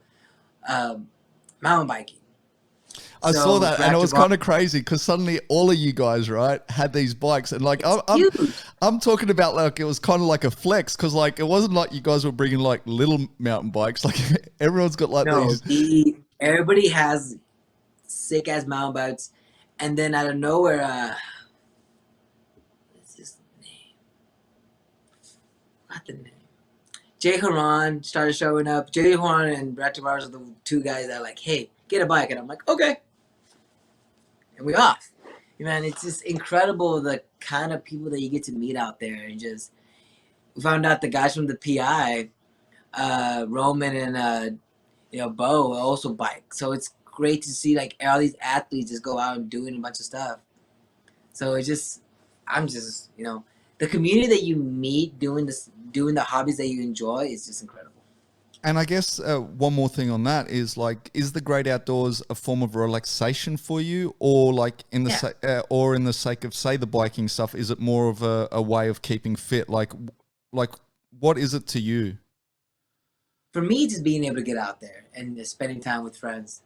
mountain biking. I saw that, and it was kind of crazy because suddenly all of you guys, right, had these bikes, and like I'm talking about like it was kind of like a flex because like it wasn't like you guys were bringing like little mountain bikes. Like everyone's got like these. Everybody has sick ass mountain bikes, and then out of nowhere, what's his name? Not the name. Jay Haran started showing up. Jay Haran and Brett Tavares are the two guys that are like, hey, get a bike, and I'm like, okay. And we off. Man, it's just incredible the kind of people that you get to meet out there. And just we found out the guys from the PI, Roman and Bo also bike. So it's great to see like all these athletes just go out and doing a bunch of stuff. So I'm just the community that you meet doing the hobbies that you enjoy is just incredible. And I guess one more thing on that is like, is the great outdoors a form of relaxation for you, or like in the sake of say the biking stuff, is it more of a way of keeping fit? Like what is it to you? For me, just being able to get out there and spending time with friends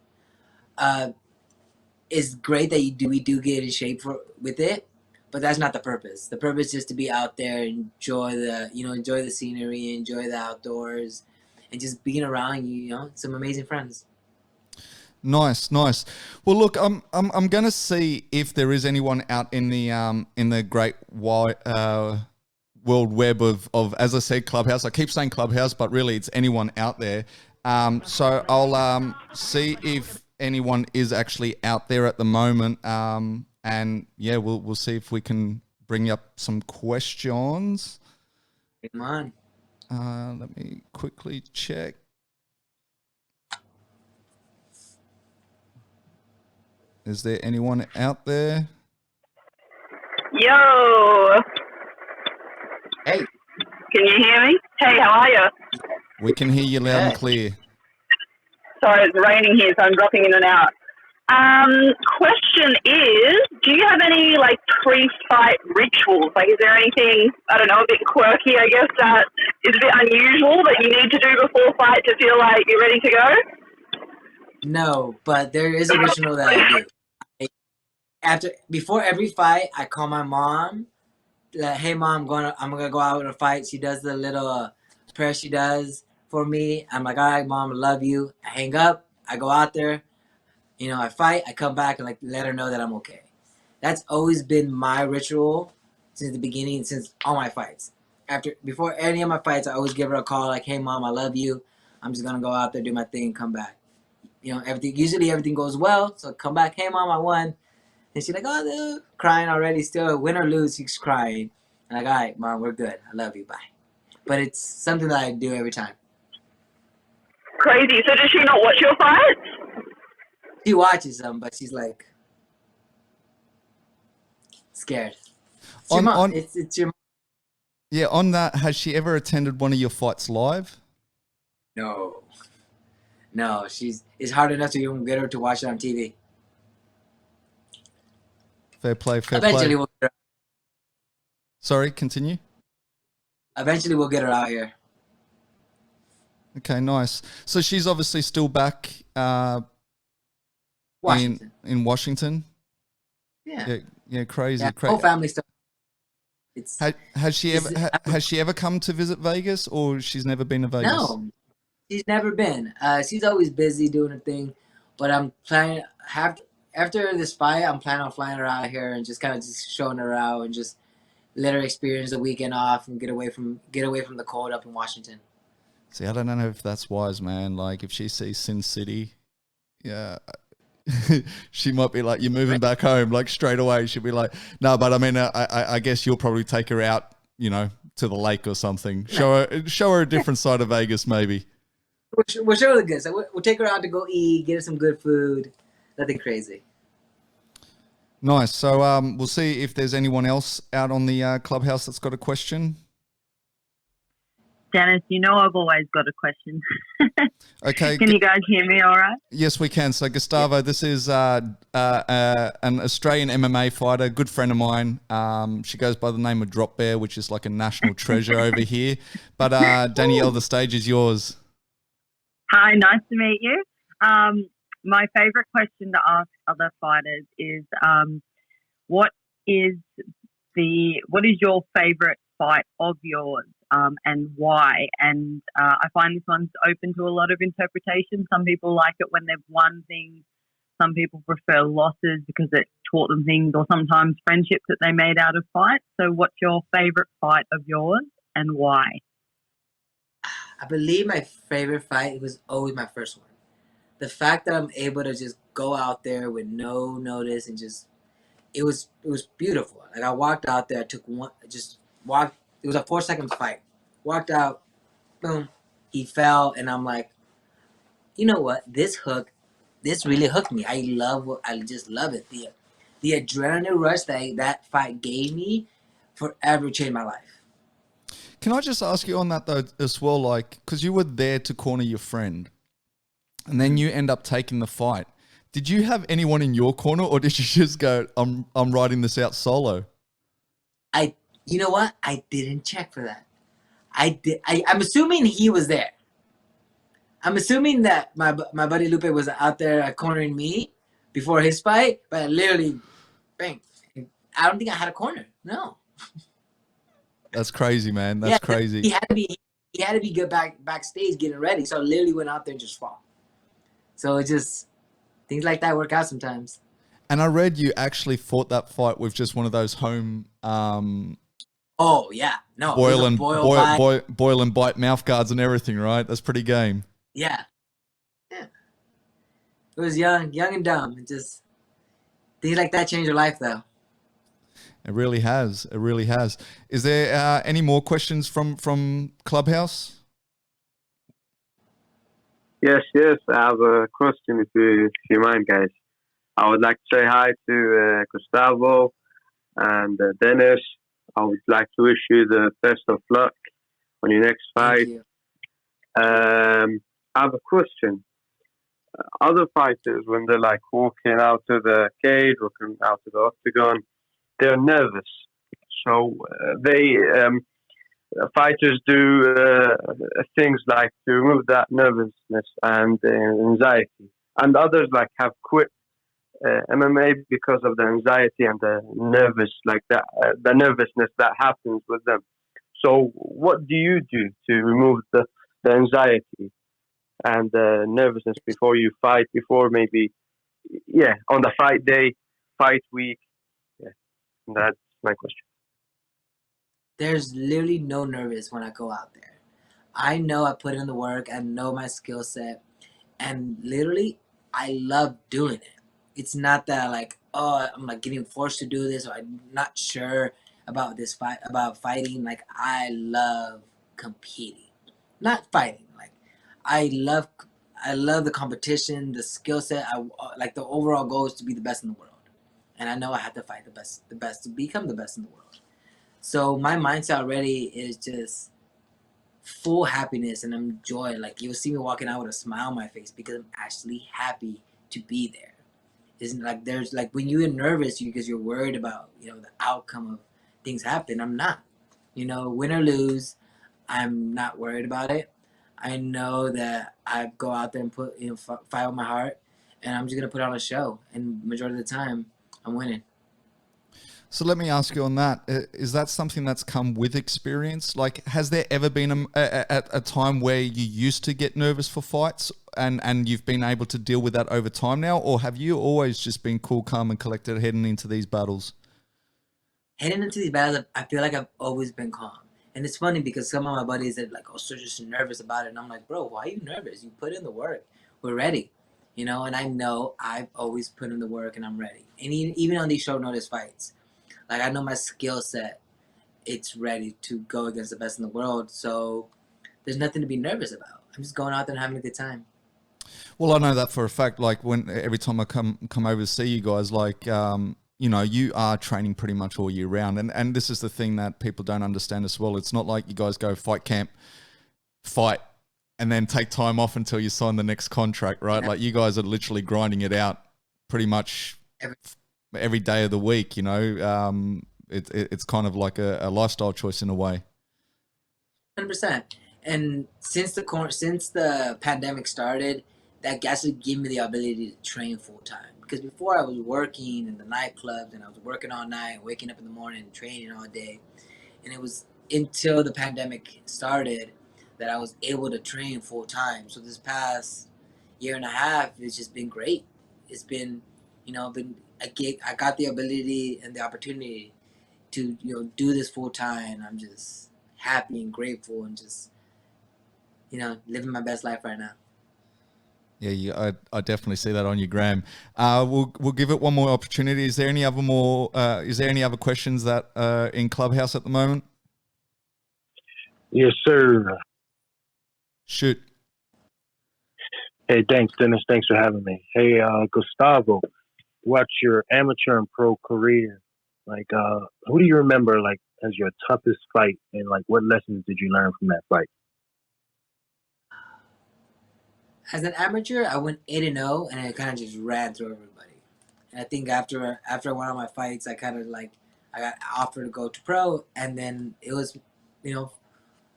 is great. That we do get in shape with it, but that's not the purpose. The purpose is just to be out there, enjoy the scenery, enjoy the outdoors. And just being around some amazing friends. Nice. Well, look, I'm gonna see if there is anyone out in the great wide world web of as I said, Clubhouse. I keep saying Clubhouse, but really it's anyone out there. So I'll see if anyone is actually out there at the moment. And yeah, we'll see if we can bring up some questions. Come on. Let me quickly check. Is there anyone out there? Yo. Hey. Can you hear me? Hey, how are you? We can hear you loud and clear. Sorry, it's raining here, so I'm dropping in and out. Question is, do you have any like pre-fight rituals? Like, is there anything, I don't know, a bit quirky, I guess, that is a bit unusual that you need to do before fight to feel like you're ready to go? No, but there is a ritual that I do. Before every fight, I call my mom. Like, hey mom, I'm gonna go out in a fight. She does the little prayer she does for me. I'm like, all right, mom, I love you. I hang up. I go out there. I fight, I come back and like let her know that I'm okay. That's always been my ritual since the beginning, since all my fights. Before any of my fights, I always give her a call like, hey mom, I love you. I'm just gonna go out there, do my thing, come back. Usually everything goes well, so come back, hey mom, I won. And she's like, oh, dude, crying already still. Win or lose, she's crying. I'm like, all right, mom, we're good. I love you, bye. But it's something that I do every time. Crazy. So does she not watch your fights? She watches them, but she's like scared. It's your mom. It's your mom. Yeah, on that, has she ever attended one of your fights live? No, it's hard enough to even get her to watch it on TV. Fair play. Eventually we'll get her. Sorry, continue. Eventually we'll get her out here. Okay, nice. So she's obviously still back Washington. In Washington. Yeah, crazy. Yeah, whole family stuff. Has she ever come to visit Vegas, or she's never been to Vegas? No, she's never been. She's always busy doing her thing, but I'm planning after this fight, I'm planning on flying her out here and just kind of just showing her out and just let her experience the weekend off and get away from the cold up in Washington. See, I don't know if that's wise, man. Like, if she sees Sin City, yeah, she might be like, "You're moving back home," like straight away. She'll be like, "No," but I mean, I guess you'll probably take her out, you know, to the lake or something. Show her a different side of Vegas, maybe. We'll show her the good. So we'll take her out to go eat, get her some good food. Nothing crazy. Nice. So we'll see if there's anyone else out on the Clubhouse that's got a question. Dennis, you know I've always got a question. Okay. Can you guys hear me all right? Yes, we can. So, Gustavo, this is an Australian MMA fighter, good friend of mine. She goes by the name of Drop Bear, which is like a national treasure over here. But Danielle, the stage is yours. Hi, nice to meet you. My favorite question to ask other fighters is, what is your favorite fight of yours? And why? And I find this one's open to a lot of interpretation. Some people like it when they've won things. Some people prefer losses because it taught them things, or sometimes friendships that they made out of fights. So what's your favorite fight of yours and why? I believe my favorite fight was always my first one. The fact that I'm able to just go out there with no notice and just, it was beautiful. Like, I walked out there, I took one, just walked. It was a 4-second fight. Walked out, boom, he fell, and I'm like, you know what? This really hooked me. I just love it. The adrenaline rush that fight gave me forever changed my life. Can I just ask you on that though as well, like, because you were there to corner your friend, and then you end up taking the fight. Did you have anyone in your corner, or did you just go, I'm riding this out solo? You know what? I didn't check for that. I'm assuming he was there. I'm assuming that my buddy Lupe was out there cornering me before his fight, but literally, bang. I don't think I had a corner. No. That's crazy, man. That's crazy. He had to be good backstage getting ready. So I literally went out there and just fought. So it just, things like that work out sometimes. And I read you actually fought that fight with just one of those home oh yeah, no, boil and bite mouth guards and everything, right? That's pretty game. Yeah. It was young and dumb. It just, things like that change your life, though. It really has. It really has. Is there any more questions from Clubhouse? Yes. I have a question if you mind, guys. I would like to say hi to Gustavo and Dennis. I would like to wish you the best of luck on your next fight. I have a question. Other fighters, when they're like walking out to the cage, walking out to the octagon, they're nervous. So fighters do things like to remove that nervousness and anxiety. And others like have quit MMA because of the anxiety and the the nervousness that happens with them. So what do you do to remove the anxiety and the nervousness before you fight, before maybe, on the fight day, fight week? Yeah, that's my question. There's literally no nervous when I go out there. I know I put in the work, I know my skill set, and literally I love doing it. It's not that like, oh, I'm like getting forced to do this, or I'm not sure about this fight, about fighting. Like, I love competing, not fighting. Like, I love the competition, the skill set. Like, the overall goal is to be the best in the world, and I know I have to fight the best to become the best in the world. So my mindset already is just full happiness and joy. Like, you'll see me walking out with a smile on my face because I'm actually happy to be there. Isn't like there's like when you're nervous because you're worried about the outcome of things happen. I'm not. Win or lose, I'm not worried about it. I know that I go out there and put fight with my heart, and I'm just gonna put on a show. And majority of the time, I'm winning. So let me ask you on that. Is that something that's come with experience? Like, has there ever been a time where you used to get nervous for fights? and you've been able to deal with that over time now, or have you always just been cool, calm, and collected heading into these battles? Heading into these battles, I feel like I've always been calm. And it's funny because some of my buddies are like, oh, so just nervous about it. And I'm like, bro, why are you nervous? You put in the work. We're ready. You know, and I know I've always put in the work and I'm ready. And even on these short notice fights, like I know my skill set, it's ready to go against the best in the world. So there's nothing to be nervous about. I'm just going out there and having a good time. Well, I know that for a fact. Like every time I come over to see you guys, like you know, you are training pretty much all year round, and this is the thing that people don't understand as well. It's not like you guys go fight camp, fight, and then take time off until you sign the next contract, right? Yeah. Like you guys are literally grinding it out pretty much every day of the week. You know, it's kind of like a lifestyle choice in a way. 100%. And since the pandemic started, that actually gave me the ability to train full time. Because before I was working in the nightclubs and I was working all night, waking up in the morning, and training all day. And it was until the pandemic started that I was able to train full time. So this past year and a half, it's just been great. It's been, you know, I got the ability and the opportunity to, you know, do this full time. I'm just happy and grateful and just, you know, living my best life right now. Yeah, I definitely see that on your gram. We'll give it one more opportunity. Is there any other questions that are in Clubhouse at the moment? Yes, sir. Shoot. Hey, thanks, Dennis. Thanks for having me. Hey, Gustavo, what's your amateur and pro career? Like, who do you remember, like, as your toughest fight? And, like, what lessons did you learn from that fight? As an amateur, I went 8-0, and I kind of just ran through everybody. And I think after one of my fights, I kind of like I got offered to go to pro, and then it was, you know,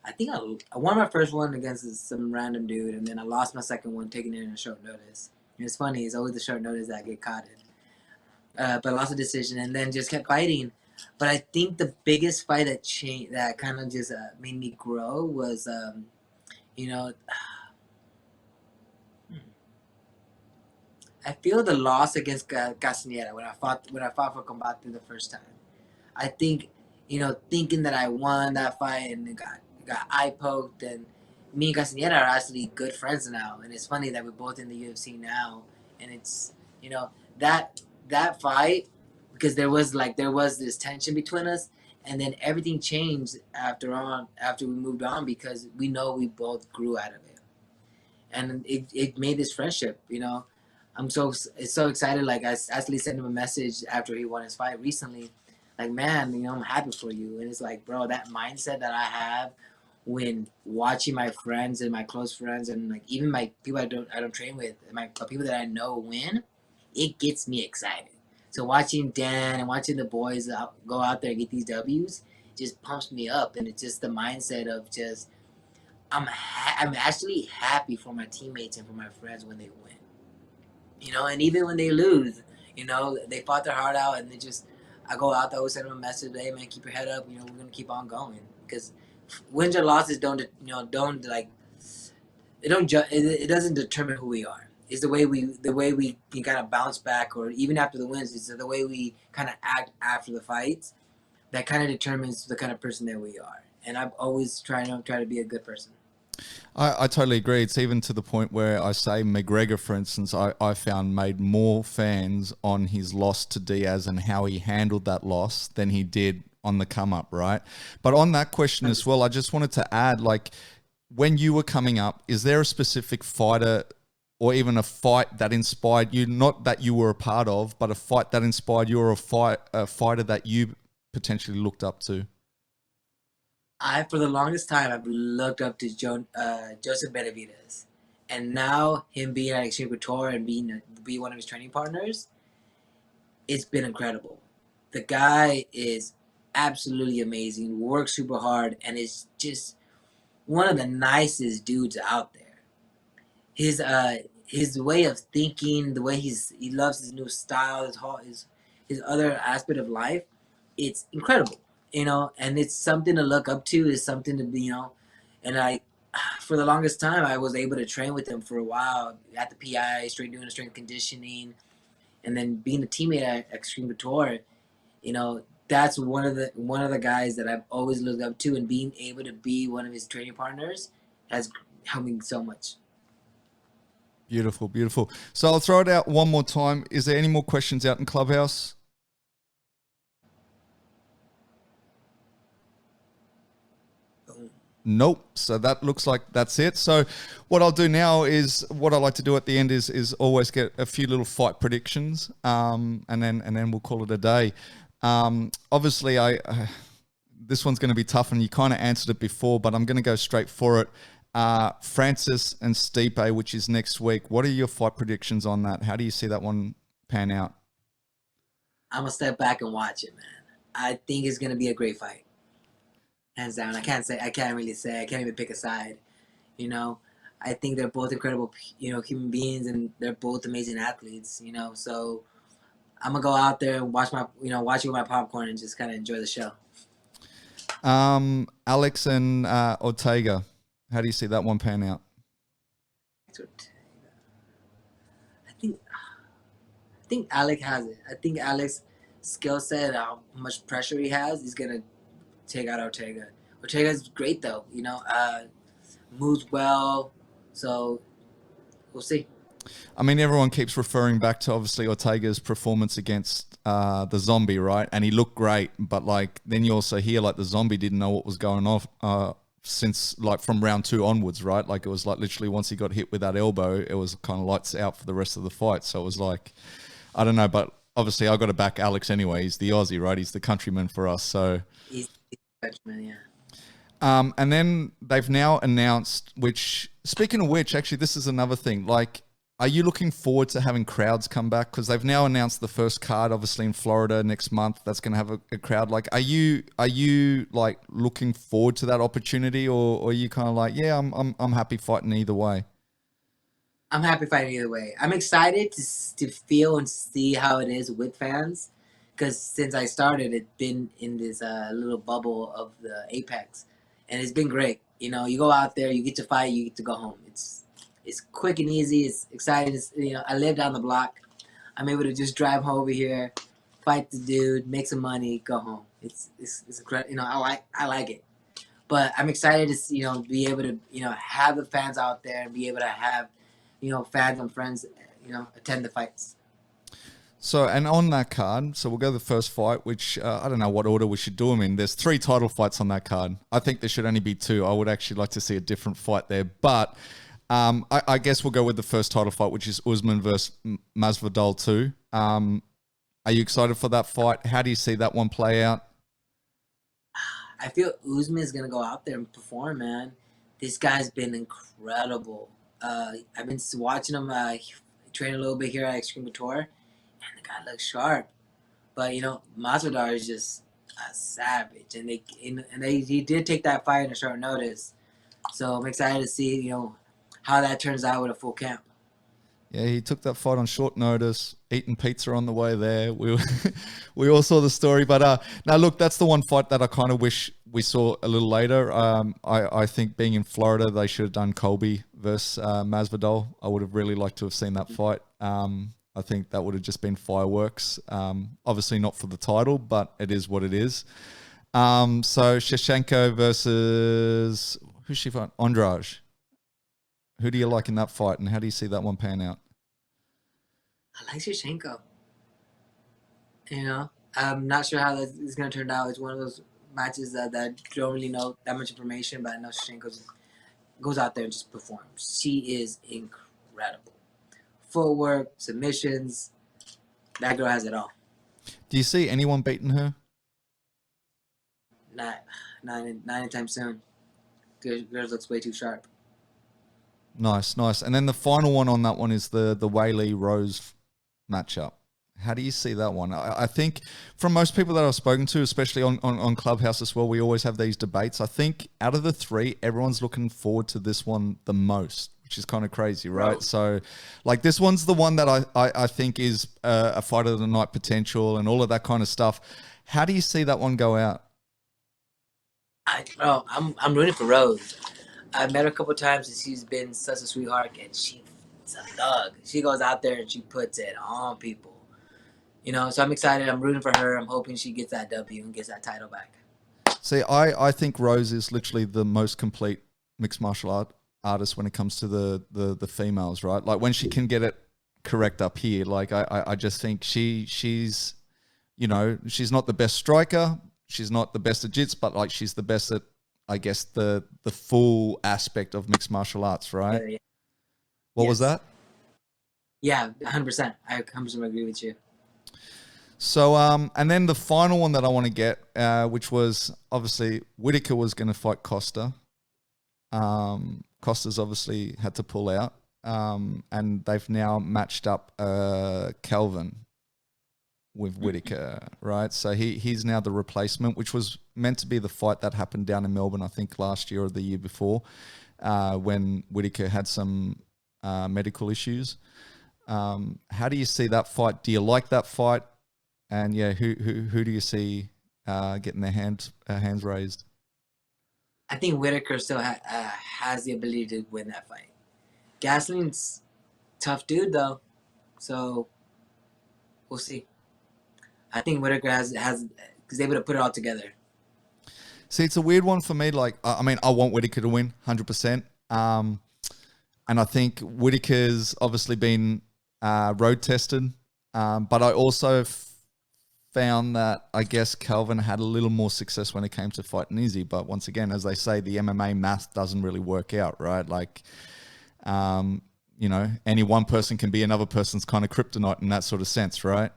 I think I won my first one against some random dude, and then I lost my second one, taking it in a short notice. And it's funny; it's always the short notice that I get caught in. But I lost a decision, and then just kept fighting. But I think the biggest fight that kind of just made me grow was, you know. I feel the loss against Castaneda when I fought for Combate the first time. I think, you know, thinking that I won that fight and it got eye poked, and me and Castaneda are actually good friends now. And it's funny that we're both in the UFC now, and it's, you know, that fight, because there was this tension between us, and then everything changed after we moved on, because we know we both grew out of it, and it made this friendship, you know. I'm so excited. Like I actually sent him a message after he won his fight recently, like, man, you know, I'm happy for you. And it's like, bro, that mindset that I have when watching my friends and my close friends and like even my people I don't train with, but people that I know win, it gets me excited. So watching Dan and watching the boys go out there and get these W's just pumps me up, and it's just the mindset of just I'm actually happy for my teammates and for my friends when they win. You know, and even when they lose, you know, they fought their heart out, and I go out there, I always send them a message, hey man, keep your head up, you know, we're gonna keep on going, because wins or losses it doesn't determine who we are. It's the way we can kind of bounce back, or even after the wins, it's the way we kind of act after the fights that kind of determines the kind of person that we are. And I've always try to be a good person. I totally agree. It's even to the point where I say McGregor, for instance, I found made more fans on his loss to Diaz and how he handled that loss than he did on the come up, right? But on that question as well, I just wanted to add, like, when you were coming up, is there a specific fighter or even a fight that inspired you, not that you were a part of, but a fight that inspired you, or a fighter that you potentially looked up to? For the longest time, I've looked up to Joseph Benavidez, and now him being at Extreme Couture and be one of his training partners, it's been incredible. The guy is absolutely amazing, works super hard, and is just one of the nicest dudes out there. His way of thinking, the way he loves his new style, his other aspect of life, it's incredible. You know, and it's something to look up to. It's something to be, you know, and for the longest time, I was able to train with him for a while at the PI, straight doing the strength conditioning, and then being a teammate at Extreme Couture. You know, that's one of the guys that I've always looked up to, and being able to be one of his training partners has helped me so much. Beautiful, beautiful. So I'll throw it out one more time. Is there any more questions out in Clubhouse? Nope. So that looks like that's it. So what I'll do now is, what I like to do at the end is always get a few little fight predictions, and then we'll call it a day. Obviously, this one's going to be tough, and you kind of answered it before, but I'm going to go straight for it. Francis and Stipe, which is next week. What are your fight predictions on that? How do you see that one pan out? I'm gonna step back and watch it, man. I think it's gonna be a great fight. Hands down. I can't really say. I can't even pick a side. You know, I think they're both incredible, human beings, and they're both amazing athletes. So I'm gonna go out there and watch it with my popcorn and just kind of enjoy the show. Alex and Ortega. How do you see that one pan out? I think Alex has it. I think Alex's skill set, how much pressure he has, he's gonna take out Ortega. Ortega's great though, moves well, so we'll see. I mean, everyone keeps referring back to obviously Ortega's performance against the Zombie, right? And he looked great, but then you also hear the Zombie didn't know what was going on since from round 2 onwards, right? It was literally once he got hit with that elbow, it was kind of lights out for the rest of the fight. So it was I don't know, but obviously I got to back Alex anyway. He's the Aussie, right? He's the countryman for us. So he's the countryman, yeah. And then they've now announced, which, speaking of which, actually, this is another thing. Are you looking forward to having crowds come back? Because they've now announced the first card, obviously in Florida next month. That's going to have a crowd. Are you looking forward to that opportunity, or are you kind of yeah, I'm happy fighting either way? I'm happy fighting either way. I'm excited to feel and see how it is with fans, because since I started, it's been in this little bubble of the Apex, and it's been great. You go out there, you get to fight, you get to go home. It's quick and easy. It's exciting. I live down the block. I'm able to just drive over here, fight the dude, make some money, go home. It's incredible. I like it, but I'm excited to be able to have the fans out there and be able to have fans and friends attend the fights. So, and on that card, so we'll go to the first fight, which I don't know what order we should do them in. There's 3 title fights on that card. I think there should only be 2. I would actually like to see a different fight there, but. I guess we'll go with the first title fight, which is Usman versus Masvidal 2. Are you excited for that fight? How do you see that one play out? I feel Usman is going to go out there and perform, man. This guy's been incredible. I've been watching him train a little bit here at Extreme Couture, and the guy looks sharp. But, Masvidal is just a savage. And he did take that fight in a short notice. So I'm excited to see, how that turns out with a full camp. Yeah, he took that fight on short notice, eating pizza on the way there. We all saw the story. But now, look, that's the one fight that I kind of wish we saw a little later. I think being in Florida, they should have done Colby versus Masvidal. I would have really liked to have seen that fight. I think that would have just been fireworks. Obviously not for the title, but it is what it is. So Shevchenko versus, who's she fighting? Andrade. Who do you like in that fight, and how do you see that one pan out? I like Shevchenko. I'm not sure how that is going to turn out. It's one of those matches that don't really know that much information, but I know Shevchenko goes out there and just performs. She is incredible. Footwork, submissions, that girl has it all. Do you see anyone beating her? Not anytime soon. Girls looks way too sharp. Nice. And then the final one on that one is the Weili Rose matchup. How do you see that one? I think from most people that I've spoken to, especially on Clubhouse as well, we always have these debates. I think out of the 3, everyone's looking forward to this one the most, which is kind of crazy, right? So this one's the one that I think is a fight of the night potential and all of that kind of stuff. How do you see that one go out? I'm rooting for Rose. I've met her a couple times, and she's been such a sweetheart, and she's a thug. She goes out there and she puts it on people. You know, so I'm excited. I'm rooting for her. I'm hoping she gets that W and gets that title back. See, I think Rose is literally the most complete mixed martial artist when it comes to the females, right? Like when she can get it correct up here, like I just think she's, you know, she's not the best striker, she's not the best at jits, but like she's the best at, I guess, the full aspect of mixed martial arts, right? Yeah. What was that? Yeah, 100%. I 100% agree with you. So, and then the final one that I want to get, which was obviously Whittaker was going to fight Costa. Costa's obviously had to pull out, and they've now matched up Kelvin with Whittaker, right? So he's now the replacement, which was meant to be the fight that happened down in Melbourne, I think last year or the year before, when Whittaker had some medical issues. How do you see that fight? Do you like that fight? And yeah, who do you see getting their hands raised? I think Whittaker still has the ability to win that fight. Gasly's tough dude though, so we'll see. I think Whittaker is able to put it all together. See, it's a weird one for me. Like, I mean, I want Whittaker to win 100%. And I think Whittaker's obviously been road tested, but I also found that I guess Kelvin had a little more success when it came to fighting Izzy. But once again, as they say, the MMA math doesn't really work out, right? Like, you know, any one person can be another person's kind of kryptonite in that sort of sense, right?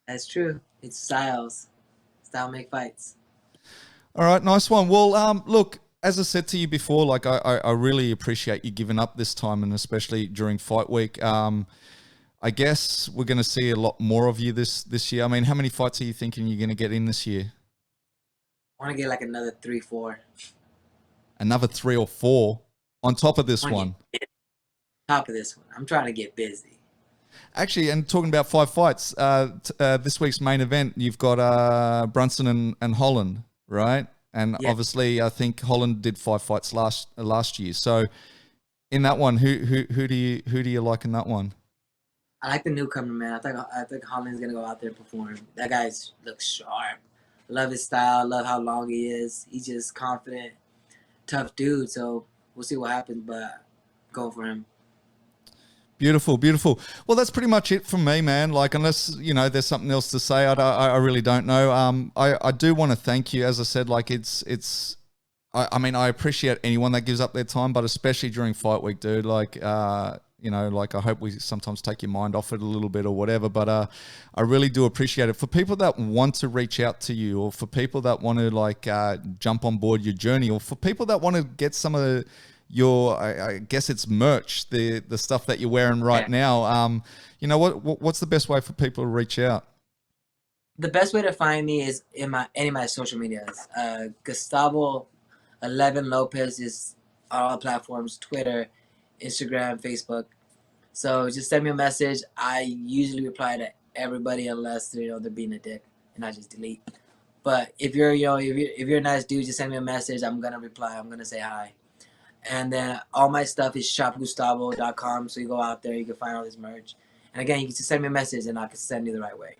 That's true. It's styles. Style make fights. All right, nice one. Well, look, as I said to you before, like I really appreciate you giving up this time, and especially during fight week. I guess we're going to see a lot more of you this year. I mean, how many fights are you thinking you're going to get in this year? I want to get like another 3-4. Another 3 or 4 on top of this one? Top of this one. I'm trying to get busy. Actually, and talking about 5 fights, this week's main event, you've got Brunson and Holland, right? And obviously, I think Holland did 5 fights last year. So, in that one, who do you like in that one? I like the newcomer, man. I think Holland's gonna go out there and perform. That guy looks sharp. Love his style. Love how long he is. He's just confident, tough dude. So we'll see what happens, but go for him. Beautiful, beautiful. Well, that's pretty much it from me, man. Like, unless, you know, there's something else to say, I really don't know. I do want to thank you. As I said, like, I mean, I appreciate anyone that gives up their time, but especially during fight week, dude. Like, you know, like, I hope we sometimes take your mind off it a little bit or whatever, but I really do appreciate it. For people that want to reach out to you, or for people that want to, like, jump on board your journey, or for people that want to get some of your, I guess it's merch, the stuff that you're wearing right now, you know, what's the best way for people to reach out? The best way to find me is in any of my social medias. Gustavo 11 Lopez is on all platforms: Twitter, Instagram, Facebook. So just send me a message. I usually reply to everybody unless they're being a dick, and I just delete. But if you're if you're a nice dude, just send me a message. I'm gonna reply. I'm gonna say hi. And then all my stuff is shopgustavo.com. So you go out there, you can find all this merch. And again, you can just send me a message, and I can send you the right way.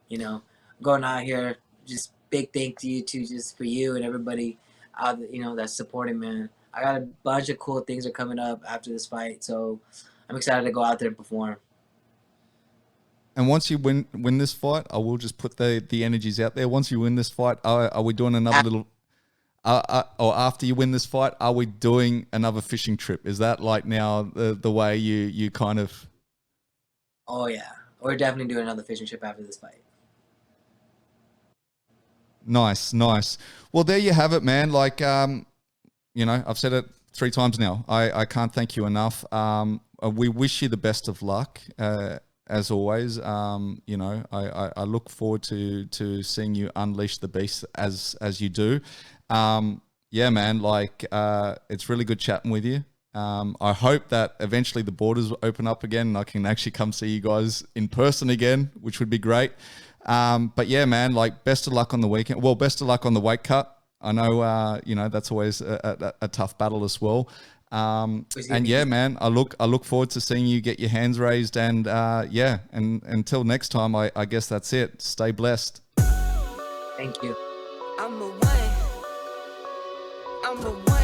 You know, going out here, just big thank you to just for you and everybody out, that's supporting, man. I got a bunch of cool things are coming up after this fight, so I'm excited to go out there and perform. And once you win this fight, I will just put the energies out there. Once you win this fight, are we doing another little? Or after you win this fight, are we doing another fishing trip? Is that like now the way you kind of? Oh yeah, we're definitely doing another fishing trip after this fight. Nice. Well, there you have it, man. Like, you know, I've said it 3 times now. I can't thank you enough. We wish you the best of luck, as always. You know, I look forward to seeing you unleash the beast as you do. Yeah, man, like, it's really good chatting with you. I hope that eventually the borders open up again and I can actually come see you guys in person again, which would be great. But yeah, man, like, best of luck on the weekend. Well, best of luck on the weight cut. I know, you know, that's always a tough battle as well. And yeah, man, I look forward to seeing you get your hands raised, and yeah, and until next time, I guess that's it. Stay blessed. Thank you. I'm a one.